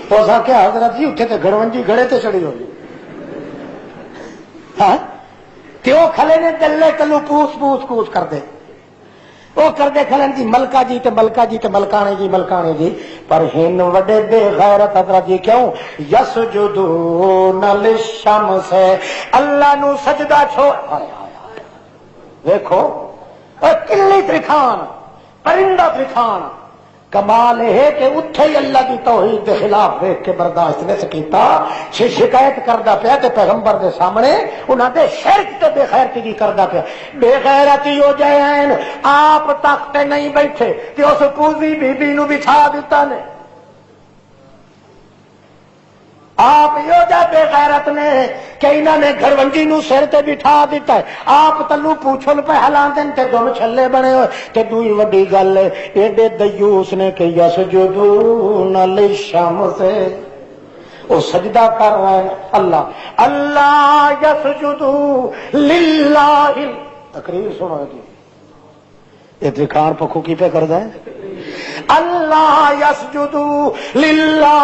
تو کیا حضرت جی اتنے تے گھڑونجی گھڑے تے چڑھی ہوئی ہاں تے وہ کھلے نے دلے کلو پوس پوس کوس کر دے وہ کردے کھلن جی ملکہ جی تے ملکہ جی تے ملکانے جی پر ہن وڈے بے غیرت حضرت جی کیوں یسجدون للشمس اللہ نو سجدہ چھوڑ دیکھو کلی ترکھان پرندہ ترکھان کمال ہے کہ اتھے ہی اللہ کی توحید کے خلاف دیکھ کے برداشت نہیں سکیتا شکایت کردا پیا تے پیغمبر دے سامنے انہاں دے شرک تے بے غیرتی دی کردا پیا بے غیرتی ہو جائیں آپ تخت نہیں بیٹھے تے اس پوزی بی بی نو بٹھا دیتا نے آپ یو جا بے غیرت نے کہ انہوں نے گھرونجی نو سر تے بٹھا دیتا ہے آپ تلو پوچھل پہ ہلا دین تے دم چھلے بنے ہوئے تے دوئی وڈی گل ہے ایڈے دیوس نے کہ یسجدون للشمس وہ سجدہ کر رہے ہیں اللہ اللہ یسجدو للہ تقریر سنو جی یہ دکھان پکھو کی پہ کردا ہے اللہ یسجدو للہ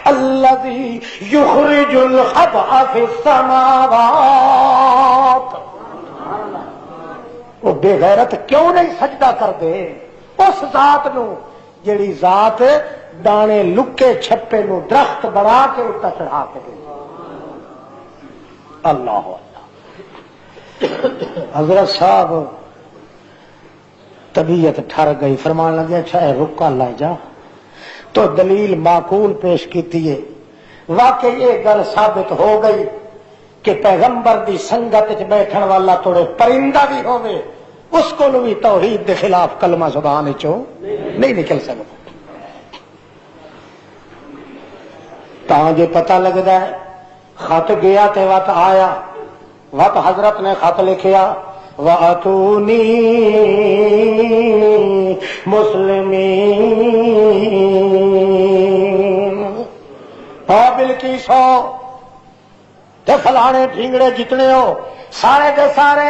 الذی یخرج الخبء فی السماوات وہ بے غیرت کیوں نہیں سجدہ کر دے اس ذات نو جیڑی ذات دانے لکے چھپے نو درخت بڑھا کے اتنا چڑھا کے دے اللہ حضرت صاحب طبیعت ٹھر گئی فرمان لگے اچھا ہے رکا لے جا تو دلیل معقول پیش کیتی ہے واقعی یہ گل ثابت ہو گئی کہ پیغمبر دی سنگت وچ بیٹھن والا توڑے پرندہ بھی ہوئے اس کو بھی توحید دے خلاف کلمہ زبان چوں نہیں نکل سکتا تاں جے پتہ لگدا ہے خط گیا تے وقت آیا وقت حضرت نے خط لکھیا وَأَتُونِي مُسْلِمِينَ بلکی سو تے فلانے ڈھینگڑے جتنے ہو سارے دے سارے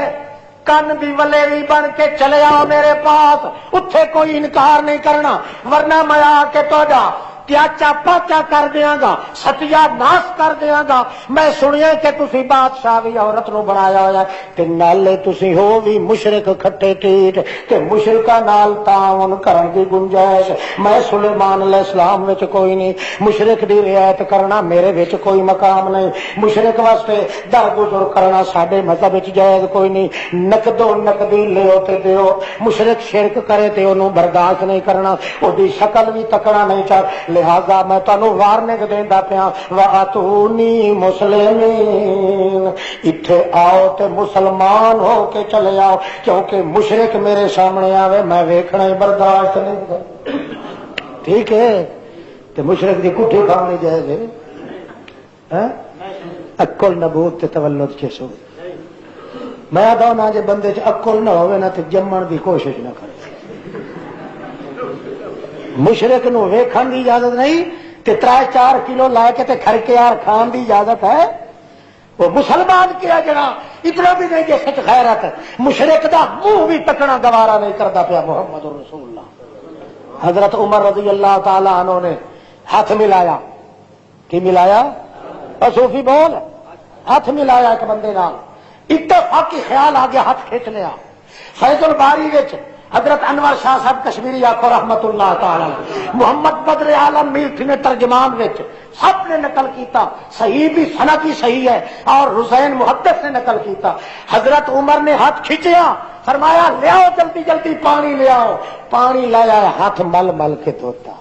کن دی ولیری بن کے چلے آؤ میرے پاس اتھے کوئی انکار نہیں کرنا ورنہ میں آ کے تو جا پیاچا پاچا کر دیاں گا ستیا ناس کر دیاں گا میں سنیا کہ تسی بادشاہ بھی عورت نو بنایا ہوا ہے تے نالے تسی ہو بھی مشرک کھٹے ٹیٹ تے مشرکا نال تعاون کرن دی گنجائش میں سلیمان علیہ السلام وچ کوئی نہیں مشرک دی رعایت کرنا میرے وچ کوئی مقام نہیں مشرک واسطے درگزر کرنا ساڈے مذہب وچ جائز کوئی نہیں نقدو نقدی لیو تے دیو مشرک شرک کرے تے اونوں برداشت نہیں کرنا او دی شکل بھی تکنا نہیں چاہ لہذا میں تانوں وارننگ دیندا پیا وَأَتُونِي مُسْلِمِينَ اتھے آؤ تے مسلمان ہو کے چلے آؤ کیونکہ مشرک میرے سامنے آوے میں ویکھنا برداشت نہیں کرتا ٹھیک ہے تے مشرک دی کٹھی کھانی جائے گے عقل نبوت تے تولد چسو میں آدھا نہ جے بندے چ عقل نہ ہوے نہ تے جمن دی کوشش نہ کرے مشرک نو ویکھن دی اجازت نہیں تے 3-4 کلو لے کے تے کھر کے یار کھان دی اجازت ہے وہ مسلمان کیا جڑا اتنا بھی نہیں کہ سچ غیرت مشرک دا منہ بھی تکنا گوارا نہیں کرتا پیا محمد رسول اللہ. حضرت عمر رضی اللہ تعالی عنہ نے ہاتھ ملایا. کی ملایا؟ صوفی بول. ہاتھ ملایا ایک بندے نال, اتفاقی خیال آ گیا, ہاتھ کھینچ لیا. فیض الباری وچ حضرت انور شاہ صاحب کشمیری آخو رحمت اللہ تعالی, محمد بدر عالم میرٹھ نے ترجمان وچ سب نے نقل کیتا, صحیح بھی سند بھی صحیح ہے, اور حسین محدث نے نقل کیتا. حضرت عمر نے ہاتھ کھینچیا, فرمایا لے آؤ جلدی جلدی پانی لے آؤ. پانی لایا, ہاتھ مل مل کے دھوتا.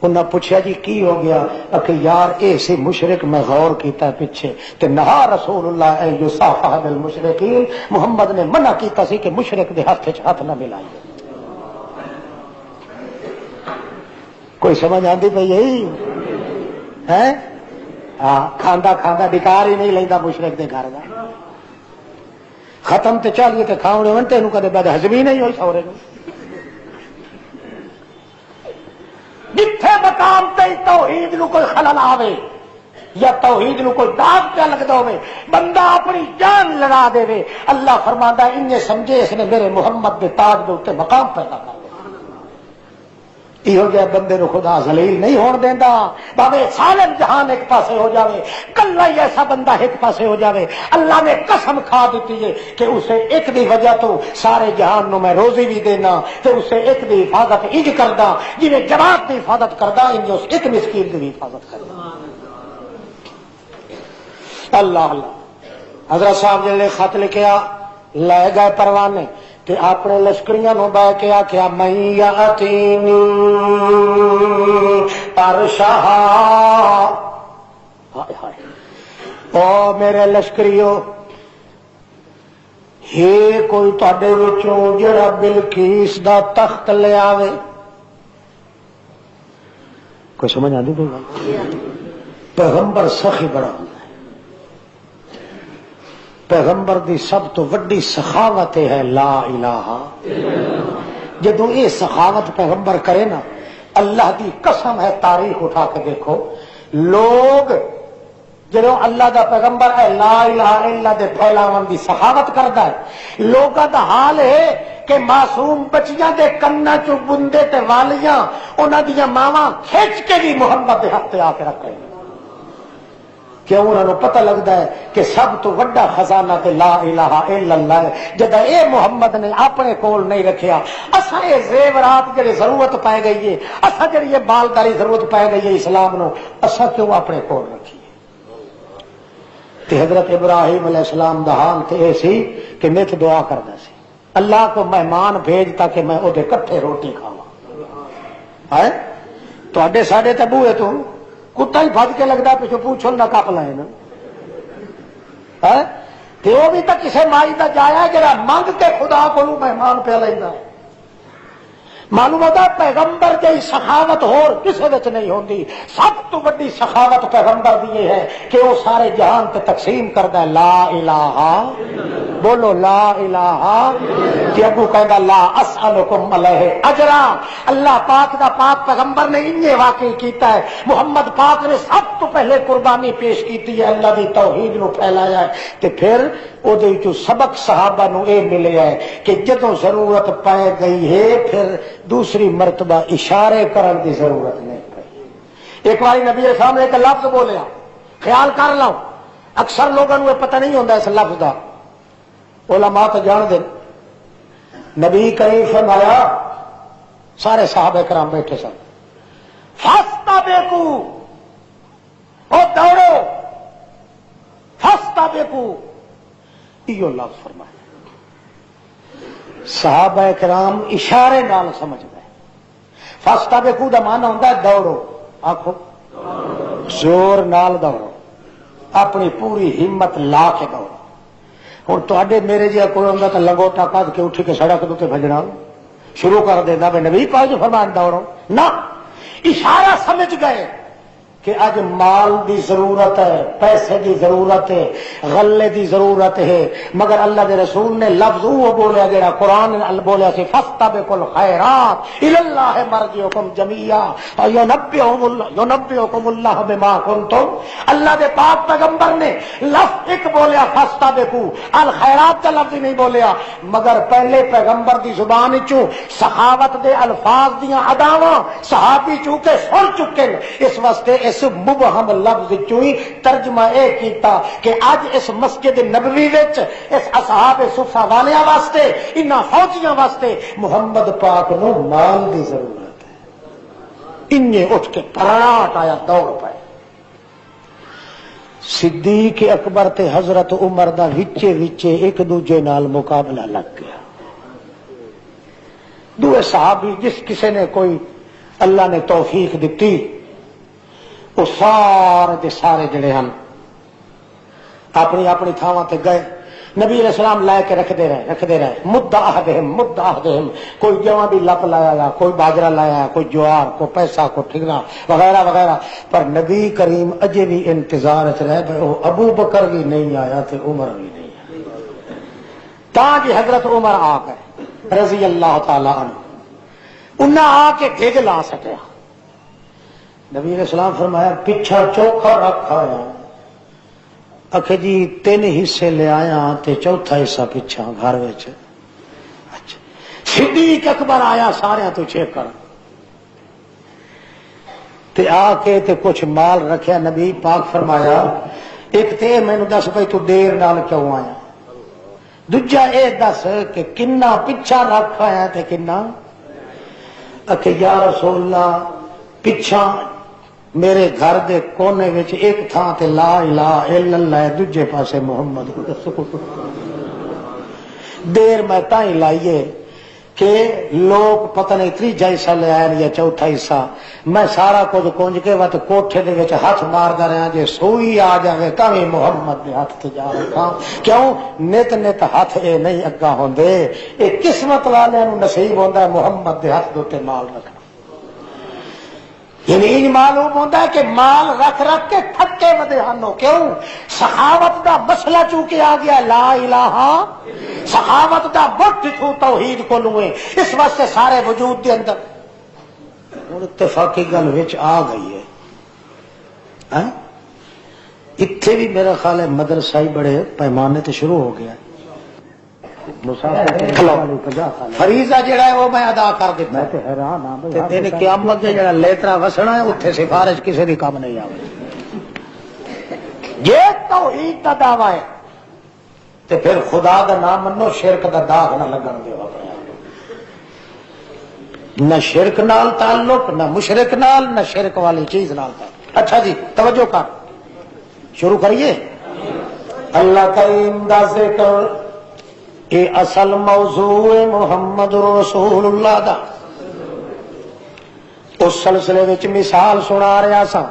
انہاں پوچھا جی کی ہو گیا؟ کہ یار ایسے مشرک میں غور کیتا ہے پیچھے تے نہا رسول اللہ اے یصافح بالمشرکین, محمد نے منع کیتا سی کہ مشرک دے ہاتھ وچ ہاتھ نہ ملائیے. کوئی سمجھ آندی پئی یہی ہے؟ ہاں, کھاندا کھاندا ڈکار ہی نہیں لیندا مشرک دے گھر دا. ختم تے چالیے تے کھاونے ون تینوں کدے بد ہضمی نہیں ہوئی سورے نوں. جتھے مقام تے توحید نو کوئی خلل آوے یا توحید نو کوئی داغ پہ لگتا ہوئے, بندہ اپنی جان لڑا دے وے, اللہ فرماندا انہیں سمجھے اس نے میرے محمد دے تاج دے اوتے مقام پیدا کر لیا. یہ جہ بندے نو خدا ذلیل نہیں ہون دیندا, بھاوے سالم جہان ایک پاسے ہو جاوے, کلا ہی ایسا بندہ ایک پاسے ہو جاوے. اللہ نے قسم کھا دیتی ہے کہ اسے ایک دی وجہ تو سارے جہان نو میں روزی بھی دینا, تے اسے ایک دی حفاظت انج کردا جویں جماعت دی حفاظت کردا, انج اس ایک مسکین دی حفاظت کردا. اللہ اللہ. حضرت صاحب جڑے خط لکھیا لے گئے پروانے تے اپنے لشکریاں نو بہ کے آخیا میں یاتینی پرشاہ, ہائے ہائے او میرے لشکریو, ہے کوئی تواڈے وچوں جڑا بلقیس دا تخت لے آوے؟ کوئی سمجھ آندی کوئی گل؟ پیغمبر سخی بڑا ہوندا ہے. پیغمبر دی سب تو وڈی سخاوت ہے لا الہ. جدو یہ سخاوت پیغمبر کرے نا, اللہ دی قسم ہے, تاریخ اٹھا کے دیکھو, لوگ جدو اللہ دا پیغمبر ہے لا الہ الا اللہ دے پھیلاون دی سخاوت کردا ہے, لوگاں دا حال ہے کہ معصوم بچیاں دے کنا چوں بندے تے والیاں انہاں دیاں ماواں کھچ کے بھی محمد دے حق تے آ کے رکھ رہے ہیں. کیوں؟ انہوں نے پتہ لگتا ہے کہ سب تو وڈا خزانہ تے لا الہ الا اللہ ہے. جدہ اے محمد نے اپنے کول نہیں رکھیا, اسا اے زیورات جڑی ضرورت پائے گئی ہے, اسا جڑی یہ بالداری ضرورت پائے گئی ہے اسلام نو, اسا کیوں اپنے کول رکھیے؟ تے حضرت ابراہیم علیہ السلام دا حال تے اے سی کہ نت دعا کردا سی, اللہ کو مہمان بھیج تاکہ میں او دے کٹھے روٹی کھاواں. ہے تواڈے ساڈے تے بوئے تو کتا ہی بھج کے لگتا پچھو پوچھو نہ کپ لائے نا, وہ بھی تو کسی مائی کا جایا جڑا منگ کے خدا کو مہمان پہ لینا. معلوم ہوتا پیغمبر جی سخاوت ہور کسی وچ نہیں ہوندی. سب تو بڑی سخاوت پیغمبر دی یہ ہے کہ وہ سارے جہان تے تقسیم کردا ہے لا الہ, بولو لا الہ. جی اگو کہندا لا اسألکم علیہ اجرا, اللہ پاک دا پاک پیغمبر نے انہیں واقعی کیتا ہے. محمد پاک نے سب تو پہلے قربانی پیش کیتی ہے, اللہ دی توحید نو پھیلایا ہے. تے پھر او دے وچوں سبق صحابہ نو اے ملیا ہے کہ جدوں ضرورت پائے گئی ہے پھر دوسری مرتبہ اشارے کرن دی ضرورت نہیں پئی. ایک بار نبی علیہ السلام نے ایک لفظ بولیا, خیال کر لو, اکثر لوگوں کو پتہ نہیں ہوتا اس لفظ کا, علماء تو جان دے. نبی کریم فرمایا, سارے صحابہ کرام بیٹھے سن, فاستبقوا, او دوڑو, فاستبقوا, یہ لفظ فرمایا. صحابہ کرام اشارے نال سمجھ گئے. فاستبقوا دا معنی ہوتا ہے دوڑو, آخو زور نال دوڑو, اپنی پوری ہمت لا کے دوڑو. ہوں تے میرے جہاں کوئی ہوتا تو لنگوٹا کد کے اٹھ کے سڑک دے بجنا شروع کر دینا بھی نبی پاک جو فرمان دوڑو. نہ, اشارہ سمجھ گئے کہ اج مال دی ضرورت ہے، پیسے دی ضرورت ہے، غلے دی ضرورت ہے، مگر اللہ دے رسول نے لفظ وہ بولیا جڑا قرآن نے بولیا سی فاستبقوا الخیرات الی اللہ مرجعکم جمیعا ینبئکم اللہ بما کنتم. اللہ دے پاک پیغمبر نے لفظ ایک بولیا فاستبقوا الخیرات کا لفظ نہیں بولیا، مگر پہلے پیغمبر دی زبان چوں سخاوت دے الفاظ دیاں اداواں صحابی چونکہ سن چکے، اس واسطے اس مبہم لفظ چوئی ترجمہ اے کیتا کہ اج اس مسجد نبوی وچ اس اصحاب صفہ والیاں واسطے انہاں فوجیاں واسطے محمد پاک نو مال دی ضرورت ہے. انہیں اٹھ کے پراٹ آیا دوڑ پائے. صدیق اکبر تے حضرت عمر دا وچے وچے ایک دوجے نال مقابلہ لگ گیا. دوے صحابی جس کسے نے کوئی اللہ نے توفیق دیتی وہ سارے دے سارے جڑے ہیں اپنی اپنی تھاواں تے گئے. نبی علیہ السلام لے کے رکھتے رہے مدہ احدہم کوئی جواں بھی لپ لایا، کوئی باجرہ لایا، کوئی جوار، کوئی پیسہ، کوئی ٹھگنا وغیرہ وغیرہ. پر نبی کریم اجے بھی انتظار چ رہ گئے. وہ ابو بکر بھی نہیں آیا تے عمر بھی نہیں آیا. تاں جی حضرت عمر آ گئے رضی اللہ تعالی عنہ. انہاں آ کے ڈگ لا سکیا. نبی علیہ السلام فرمایا پچھا چوکھا رکھا ہے. آخر جی 3 حصے لے آیا تے چوتھا حصہ پچھا گھر وچ. اچھا صدیق اکبر آیا سارے تو چیک کر تے آ کے تے کچھ مال رکھیا. نبی پاک فرمایا ایک تے مینوں دس بھائی تو دیر نال کیوں آیا، دوجا اے دس کہ کنا پچھا رکھا ہے تے کنا. آخر یا رسول اللہ پچھا میرے گھر دے کونے وچ ایک تھان تے لا الہ الا اللہ، دوجے پاسے محمد رسول. دیر میں تائیں لائیے کہ لوگ پتہ نہیں تیجا حصہ لے آئے یا چوتھا حصہ. میں سارا کچھ کنج کے وقت کوٹھے دے وچ ہاتھ ماردا رہا جے سوئی آ جاوے تاں وی محمد دے ہاتھ تے جا رکھاں. کیوں نت نت ہاتھ اے نہیں اگا ہوندے، اے قسمت والے نو نصیب ہوندا ہے محمد دے ہاتھ دے مال رکھنا. یعنی معلوم ہوتا ہے کہ مال رکھ رکھ کے تھکے ودے ہنو. کیوں؟ سخاوت دا مسئلہ چونکہ آ گیا لا الہ، سخاوت دا بٹ چھو توحید کو لوئے. اس واسطے سارے وجود دے اندر اور اتفاقی گل وچ آ گئی ہے. اتنے بھی میرا خیال ہے مدرسہ ہی بڑے پیمانے تے شروع ہو گیا. فریضہ جڑا ہے وہ میں ادا کر دیتا. میں تے حیران ہاں تے قیامت دے جڑا لیترا وسنا ہے اوتھے سفارش کسی دی کام نہیں آوے. یہ توحید دا دعویٰ ہے تے پھر خدا دا نام منو، شرک دا داغ نہ لگن دیو اپنے آپ. نہ شرک نال تعلق، نہ مشرک نال، نہ شرک والی چیز نال تعلق. اچھا جی توجہ کر، شروع کریے. اللہ کریم دا ذکر اے اصل موضوع محمد رسول اللہ دا. اس سلسلے وچ مثال سنا رہا سا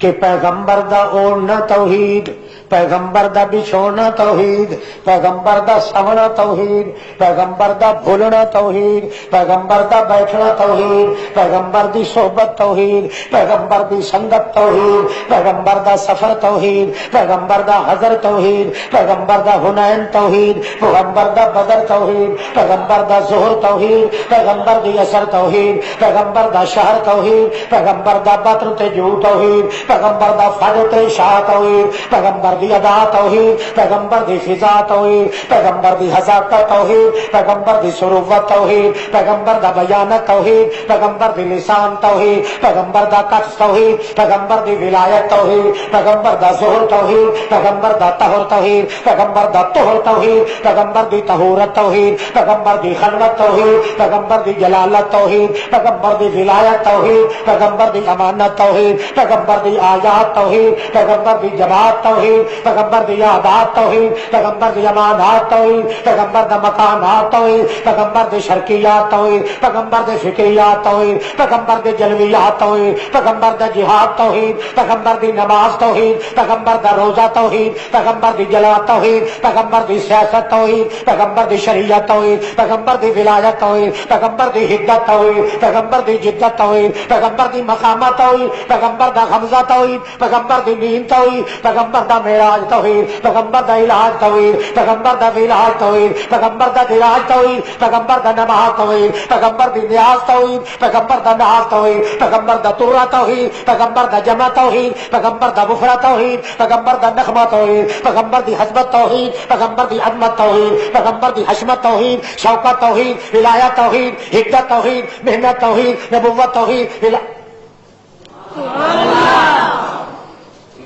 کہ پیغمبر دا اوڑنا توحید، پیغمبر دا بچھونا توحید، پیغمبر دا سونا توحید، پیغمبر دا بھولنا توحید، پیغمبر دا بیٹھنا توحید، پیغمبر دی صحبت توحید، پیغمبر دی سنگت توحید، پیغمبر دا سفر توحید، پیغمبر دا حضر توحید، پیغمبر دا حنین توحید، پیغمبر دا بدر توحید، پیغمبر دا ظہر توحید، پیغمبر دی اثر توحید، پیغمبر دا شہر توحید، پیغمبر دا بطن تے جو توحید، پیغمبر دا فجر تے شاہ توحید، پیغمبر دی ادا توحید، پیغمبر دی فضا توحید، پیغمبر دی حذاقت توحید، پیغمبر دی سروت توحید، پیغمبر دا بیانت توحید، پیغمبر دی لسان توحید، پیغمبر دا قدس توحید، پیغمبر دی ولایت توحید، پیغمبر دا ظہور توحید، پیغمبر دا طہور توحید، پیغمبر دا طہور توحید، پیغمبر دی طہورت توحید، پیغمبر دی خلوت توحید، پیغمبر دی جلالت توحید، پیغمبر دی ولایت توحید، پیغمبر دی امانت توحید، پیغمبر دی آیات توحید، پیغمبر دی جماعت توحید، پیغمبر دی عادات توحید، پیغمبر دی امانات توحید، پیغمبر دا مکانات توحید، پیغمبر دی شرکیات توحید، پیغمبر دی فکریات توحید، پیغمبر دی جلویات توحید، پیغمبر دا جہاد توحید، پیغمبر دی نماز توحید، پیغمبر دا روزہ توحید، پیغمبر دی جلات توحید، پیغمبر دی سیاست توحید، پیغمبر دی شریعت توحید، پیغمبر دی ولایت توحید، پیغمبر دی حدت توحید، پیغمبر دی جدت توحید، پیغمبر دی مقامات توحید، پیغمبر دا حمزہ توحید، پیغمبر دی نیند توحید، پیغمبر دا معراج توحید، پیغمبر دا علاج توحید، پیغمبر دا علاج توحید، پیغمبر دا علاج توحید، پیغمبر دا نماز توحید، پیغمبر دی نیاز توحید، پیغمبر دا ناز توحید، پیغمبر دا تورا توحید، پیغمبر دا جمع توحید، پیغمبر دا بفرا توحید، پیغمبر دا نغمہ توحید، پیغمبر دی حسبت توحید، پیغمبر دی عظمت توحید، پیغمبر دی حشمت توحید، شوکت توحید، ولایت توحید، حکمت توحید، محنت توحید، نبوت توحید،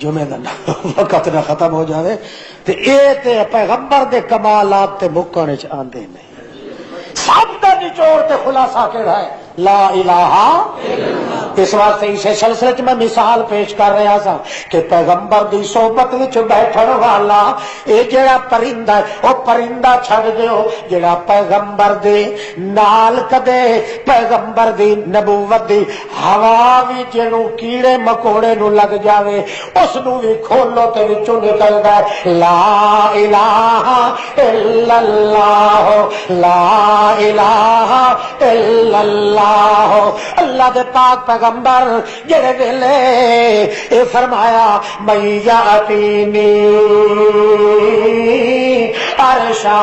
جمعے دا وقت نہ ختم ہو جاوے تے اے تے پیغمبر دے کمالات تے مکن وچ آندے نہیں. سب دا نچوڑ تے خلاصہ کیڑا ہے؟ لا الہ. اس واسطے اسے سلسلے چ میں مثال پیش کر رہا سا کہ پیغمبر دی صحبت وچ بیٹھن والا اے جڑا پرندہ ہے او پرندہ چھڈ دیو جڑا پیغمبر دے نال کدے پیغمبر دی نبوت دی ہوا وی جنوں کیڑے مکوڑے نو لگ جاوے اس نو وی کھولو تے وچوں نکلدا ہے لا الہ الا اللہ، لا الہ الا اللہ. اللہ دے پاک پیغمبر جڑے ویلے اے فرمایا من یاتینی عرشہ،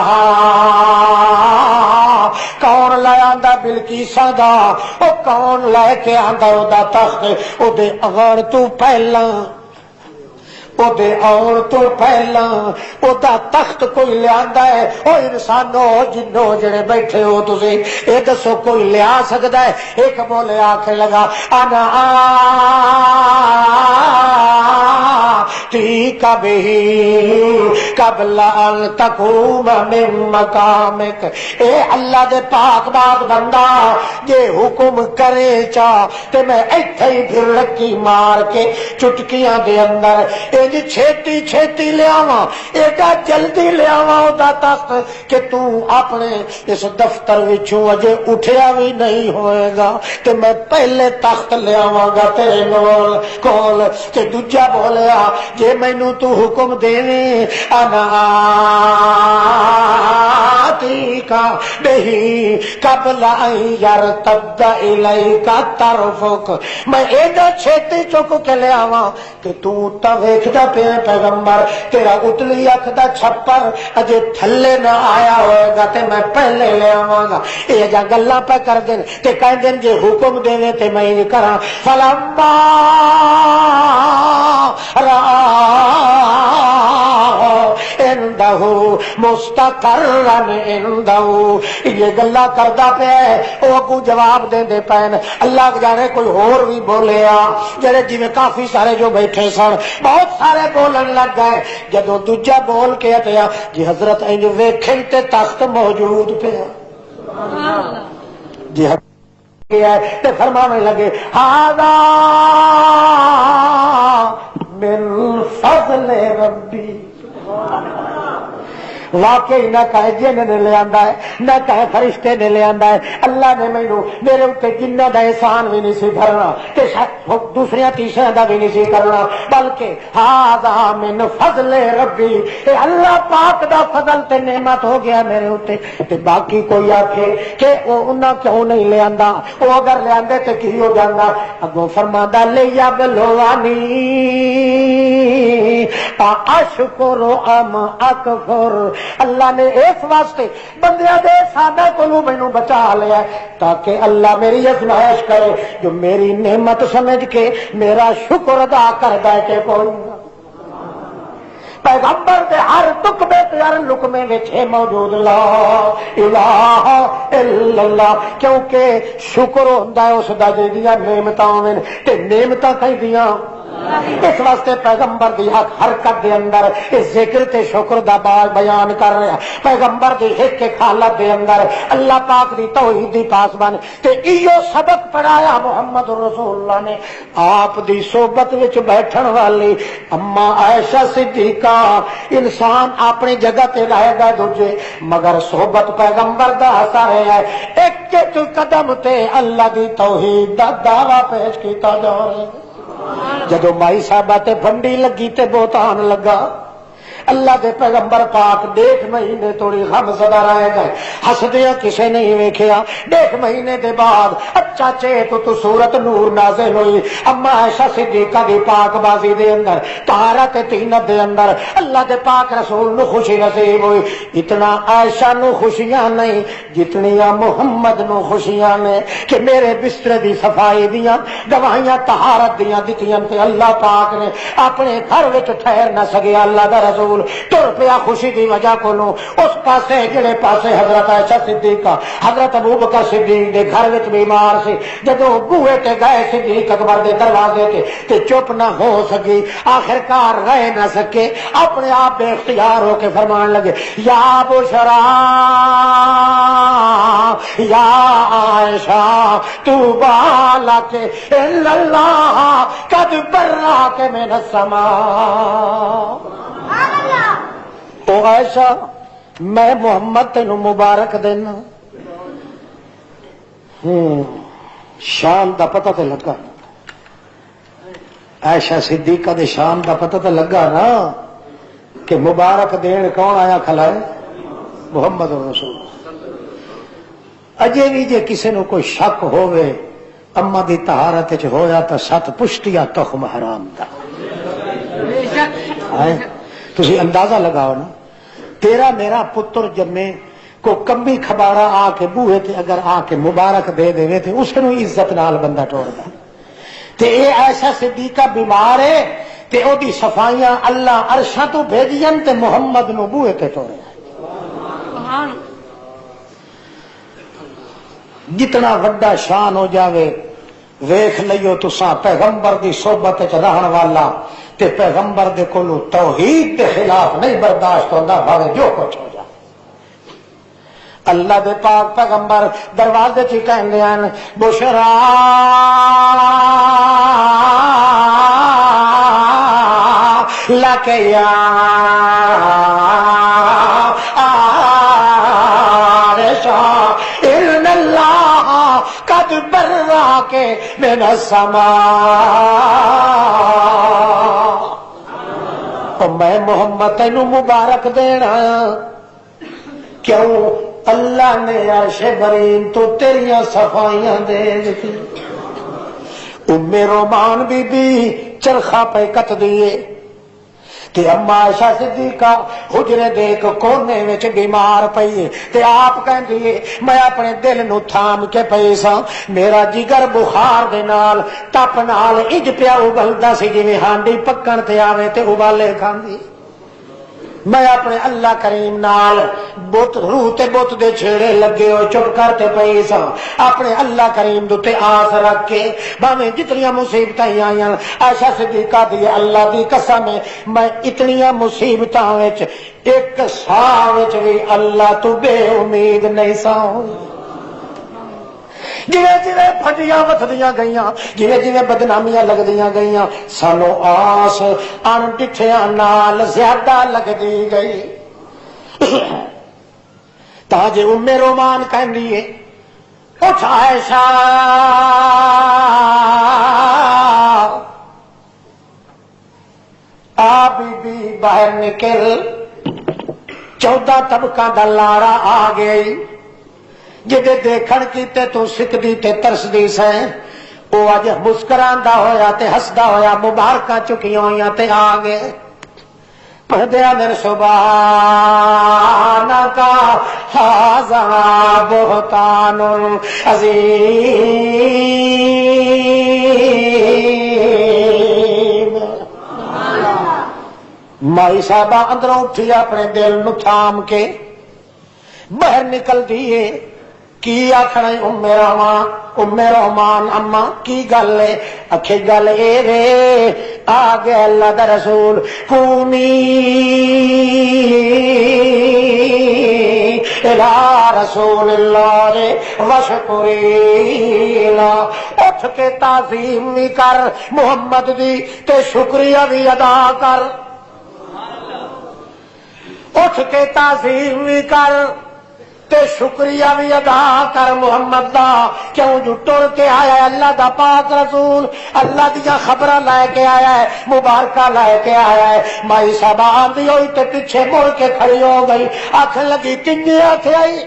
کون لے آندا بلقیساں دا، او کون لے کے آندا او دا تخت، او دے اغڑ تو پہلا، او دے آن تو پہلا او دا تخت کوئی لیا ہے. او انسانو جنو جڑے بیٹھے ہو تسی اے دسو کوئی لیا سکتا ہے؟ ایک بولے آکھے لگا انا آتیک بہی قبل ان تقوم من مقامک. اے اللہ دے پاک بات بندہ جے حکم کرے چاہ تے میں ایتھے ہی پھر رکی مار کے چٹکیاں دے اندر اے چھیتی چھیتی لیاواں، ایڈا جلدی لیاواں او دا تخت کہ تو اپنے اس دفتر وچوں اجے اٹھیا بھی نہیں ہوئے گا تے میں پہلے تخت لیاواں گا تیرے کول. تے دوجا بولیا جے مینوں تو حکم دیویں انا آتیکا بہی قبل ان یرتد الیک طرفک، میں ایڈا چھیتی چک کے لیاواں کہ تو تا ویکھدا پیا پیغمبر تیرا اتلی اکھ دا چھپر اجے تھلے نہ آیا ہوئے گا تے میں پہلے لے آواں گا. اے جا گلاں پہ کر دین تے کہہ دین جے حکم دیویں تے میں نہیں کراں. فلما عندہ مستقرا عندہ، یہ گلا کردا پیا او اگوں جواب دے دے پین. اللہ جانے کوئی اور بھی بولیا جڑے جویں کافی سارے جو بیٹھے سن بہت سارے بولن لگ گئے. جدو دوجا بول کے ہٹیا جی حضرت انج ویکھن تے تخت موجود پیا جی تے فرمانے لگے ھذا من فضل ربی. واقعی نہ کہے جن نے لے آندا ہے نہ کہے فرشتے نے لے آندا ہے، اللہ نے مینوں میرے اوتے جنہ دا احسان بھی نہیں سی کرنا تے دوسرے تیسرے دا بھی نہیں سی کرنا، بلکہ ھذا من فضل ربی، اے اللہ پاک دا فضل تے نعمت ہو گیا میرے اوتے. تے باقی کوئی آکھے کہ او انہاں کیوں نہیں لے آندا، او اگر لے آندے تے کی ہو جاندا؟ اگوں فرماندا لیا بلوانی اشکر ام اکفر. اللہ نے اس واسطے بندیاں دے سادہ کولوں مینوں بچا لیا تاکہ اللہ میری ازمائش کرے جو میری نعمت سمجھ کے میرا شکر ادا کردا ہے کہ کوئی پیغمبر دے ہر تکبے تے ہر لقمے وچ موجود لا الہ الا اللہ، کیونکہ شکر ہوندا ہے اس دا جیڑیاں نعمتاں ہوویں تے نعمتاں کہندیاں اس واسطے پیغمبر دی حرکت دے اندر اس ذکر تے شکر دا بیان کر رہا. پیغمبر دی حق خالت دے اندر اللہ پاک دی توحید دی پاسبان تے ایو سبق پڑھایا محمد رسول اللہ نے. آپ دی صحبت وچ بیٹھن والی اما عائشہ صدیقہ، انسان اپنی جگہ تے رہے گا دوجے مگر صحبت پیغمبر دا اثر ہے. ایک ایک قدم تے اللہ دی توحید دا دعویٰ پیش کیتا جا رہا ہے. جدو مائی صاحبہ تے بھنڈی لگی تے بہتان لگا اللہ دے پیغمبر پاک 1.5 مہینے توڑی غم زدہ رہ گئے، ہسدیا کسے نہیں ویکھیا۔ 1.5 مہینے دے بعد اچھا چیت تو سورت نور نازل ہوئی، اما عائشہ صدیقہ دی پاک بازی دے اندر، طہارت طینت دے اندر اللہ دے پاک رسول نو خوشی نصیب ہوئی۔ اتنا عائشہ نو خوشیاں نہیں جتنیاں محمد نو خوشیاں نے کہ میرے بستر دی صفائی دیاں گواہیاں طہارت دیاں دتیاں تے اللہ پاک نے اپنے گھر وچ ٹھہر نہ سکیا۔ اللہ دا رسول تر پیا خوشی دی وجہ کولوں اس پاسے جڑے پاسے حضرت عائشہ صدیقہ حضرت ابوبکر صدیق دے گھر وچ بیمار سی، جدوں بوئے تے گئے صدیق اکبر دے دروازے تے چپ نہ ہو سکی، آخرکار رہ نہ سکے، اپنے آپ بے اختیار ہو کے فرمان لگے یا بشرا یا عائشہ طوبی لک ان اللہ قد براک من السماء۔ او عائشہ میں محمد تینو مبارک دینا، شان دا پتہ تے لگا، عائشہ صدیقہ دے شان دا پتہ تے لگا نا کہ مبارک دین کون آیا کھلائے؟ محمد رسول۔ اجے بھی جے کسی نو کوئی شک ہوئے اما دی طہارت وچ ہویا تا 7 پشتیا تخم حرام دا، تسی اندازہ لگاؤ نا، تیرا میرا پتر جمے کو کمبی کھبارا آ کے بوہے تے اگر آ کے مبارک دے دے تے اس نو عزت نال بندہ ٹوڑدا تے اے عائشہ صدیقہ بیمار ہے تے او دی صفائیاں اللہ عرشاں تو بھیجیاں تے محمد نو بوہے تے ٹوڑے۔ جتنا وڈا شان ہو جاوے ویکھ لئیو تساں پیغمبر دی صحبت وچ رہن والا تے پیغمبر دے کولو توحید دے خلاف نہیں برداشت ہوندا بھاوے جو کچھ ہو جائے۔ اللہ دے پاک پیغمبر دروازے چ کہندے ہیں بشرا لک یا عائشہ ان اللہ قد براک من السماء۔ میں محمد تینو مبارک دینا کیوں؟ اللہ نے عرش برین تو تیریاں صفائیاں دے دیتی۔ ام رومان بی بی چرخا پہ کت دیے تے اما عائشہ صدیقہ حجرے دے ایک کونے وچ بیمار پئی تے آپ کہندی ہے میں اپنے دل نو تھام کے پئی سا، میرا جگر بخار دے نال تپ نال اج پیا ابلدا سی جویں ہانڈی پکن تے آوے تے ابالے کھاندی۔ میں اپنے اللہ کریم نال بت روح تے بت دے چھیڑے لگے ہو چپ کرتے پئی سا، اپنے اللہ کریم دے آس رکھ کے بھاویں جتنیاں مصیبتاں آئیاں عائشہ صدیقہ دی اللہ دی قسم ہے میں اتنیاں مصیبتاں وچ ایک ساہ وچ بھی اللہ تو بے امید نہیں سا۔ جویں جویں پھٹیاں وتھدیاں گئیاں جویں جویں بدنامیاں لگدیاں گئیاں سانو آس ان ڈٹھیاں نال زیادہ لگدی گئی۔ تاں جے ام رومان کہندی ہے اٹھ عائشہ آ بی بی باہر نکل، 14 طبقہ دا لارا آ گئی جدے دیکھن کیتے تو سکدی تے ترسدی سے، او اج مسکراندا ہویا تے ہسدا ہویا مبارکاں چکیاں ہویاں تے آ گئے۔ پڑھدیا میرے سبحانک ھذا بہتان عظیم۔ مائی صاحبہ اندروں اٹھی اپنے دل نو تھام کے باہر نکل دیے، کی آخنا ام رحمان اما کی گل ہے؟ اکھے گل اے وے آ گیا اللہ دا رسول قومی الى رسول اللہ وشکری لا، اٹھ کے تعظیم بھی کر محمد دی تے شکریہ بھی ادا کر، اٹھ کے تعظیم بھی کر تے شکریہ بھی ادا کر محمد دا، کیوں جو ٹر کے آیا ہے اللہ دا پاک رسول، اللہ دیا خبراں لے کے آیا ہے، مبارکہ لے کے آیا ہے۔ مائی صاحب آندی ہوئی تے پیچھے مڑ کے کھڑی ہو گئی، آکھن لگی کنجے آکھے آئی؟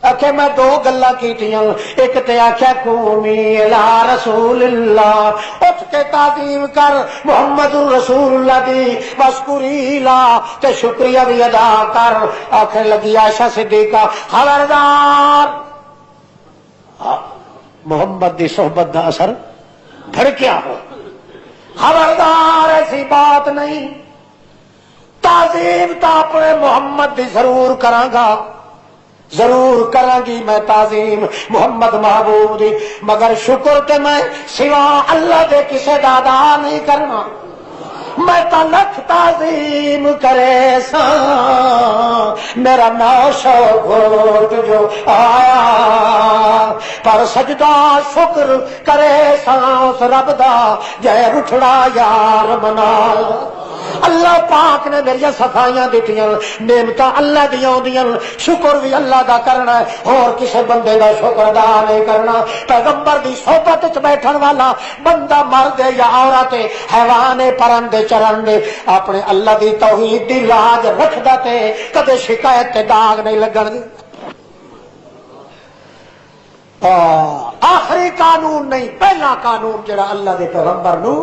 آکھے میں دو گلاں کیتیاں، ایک تے آکھیا قومی الی رسول اللہ، اٹھ کے تعظیم کر محمد رسول اللہ دی، واشکری لا تے شکریہ بھی ادا کر۔ آکھن لگی عائشہ صدیقہ خبردار، محمد دی صحبت دا اثر بھڑکیا ہو، خبردار ایسی بات نہیں، تعظیم تا اپنے محمد دی ضرور کراں گا، ضرور کراں گی میں تعظیم محمد محبوب دی، مگر شکر تے میں سوا اللہ دے کسے دا ادا نہیں کرنا، میں تا لکھ تعظیم کرے سا میرا ناشو گھوٹ جو آیا، پر سجدہ شکر کرے سا اس رب دا جے اٹھڑا یار بنایا۔ اللہ پاک نے میری صفائیاں دیتیاں، نعمتاں اللہ دیاں ہوندیاں، شکر بھی اللہ دا کرنا ہے، اور کسے بندے دا شکر ادا نہیں کرنا۔ پیغمبر دی صحبت وچ بیٹھن والا بندہ مرد یا عورت، حیوان پرندے چرندے، اپنے اللہ دی توحید دی لاج رکھدا تے کدے شکایت تے داغ نہیں لگن دی۔ آخری قانون نہیں، پہلا قانون جڑا اللہ دے پیغمبر نو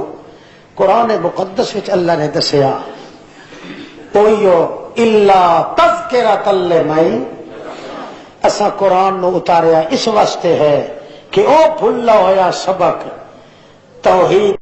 قرآن مقدس وچ اللہ نے دسیا، اوئیو الا تذکرۃ لمن، اسا قرآن نو اتاریا اس واسطے ہے کہ او بھلا ہویا سبق توحید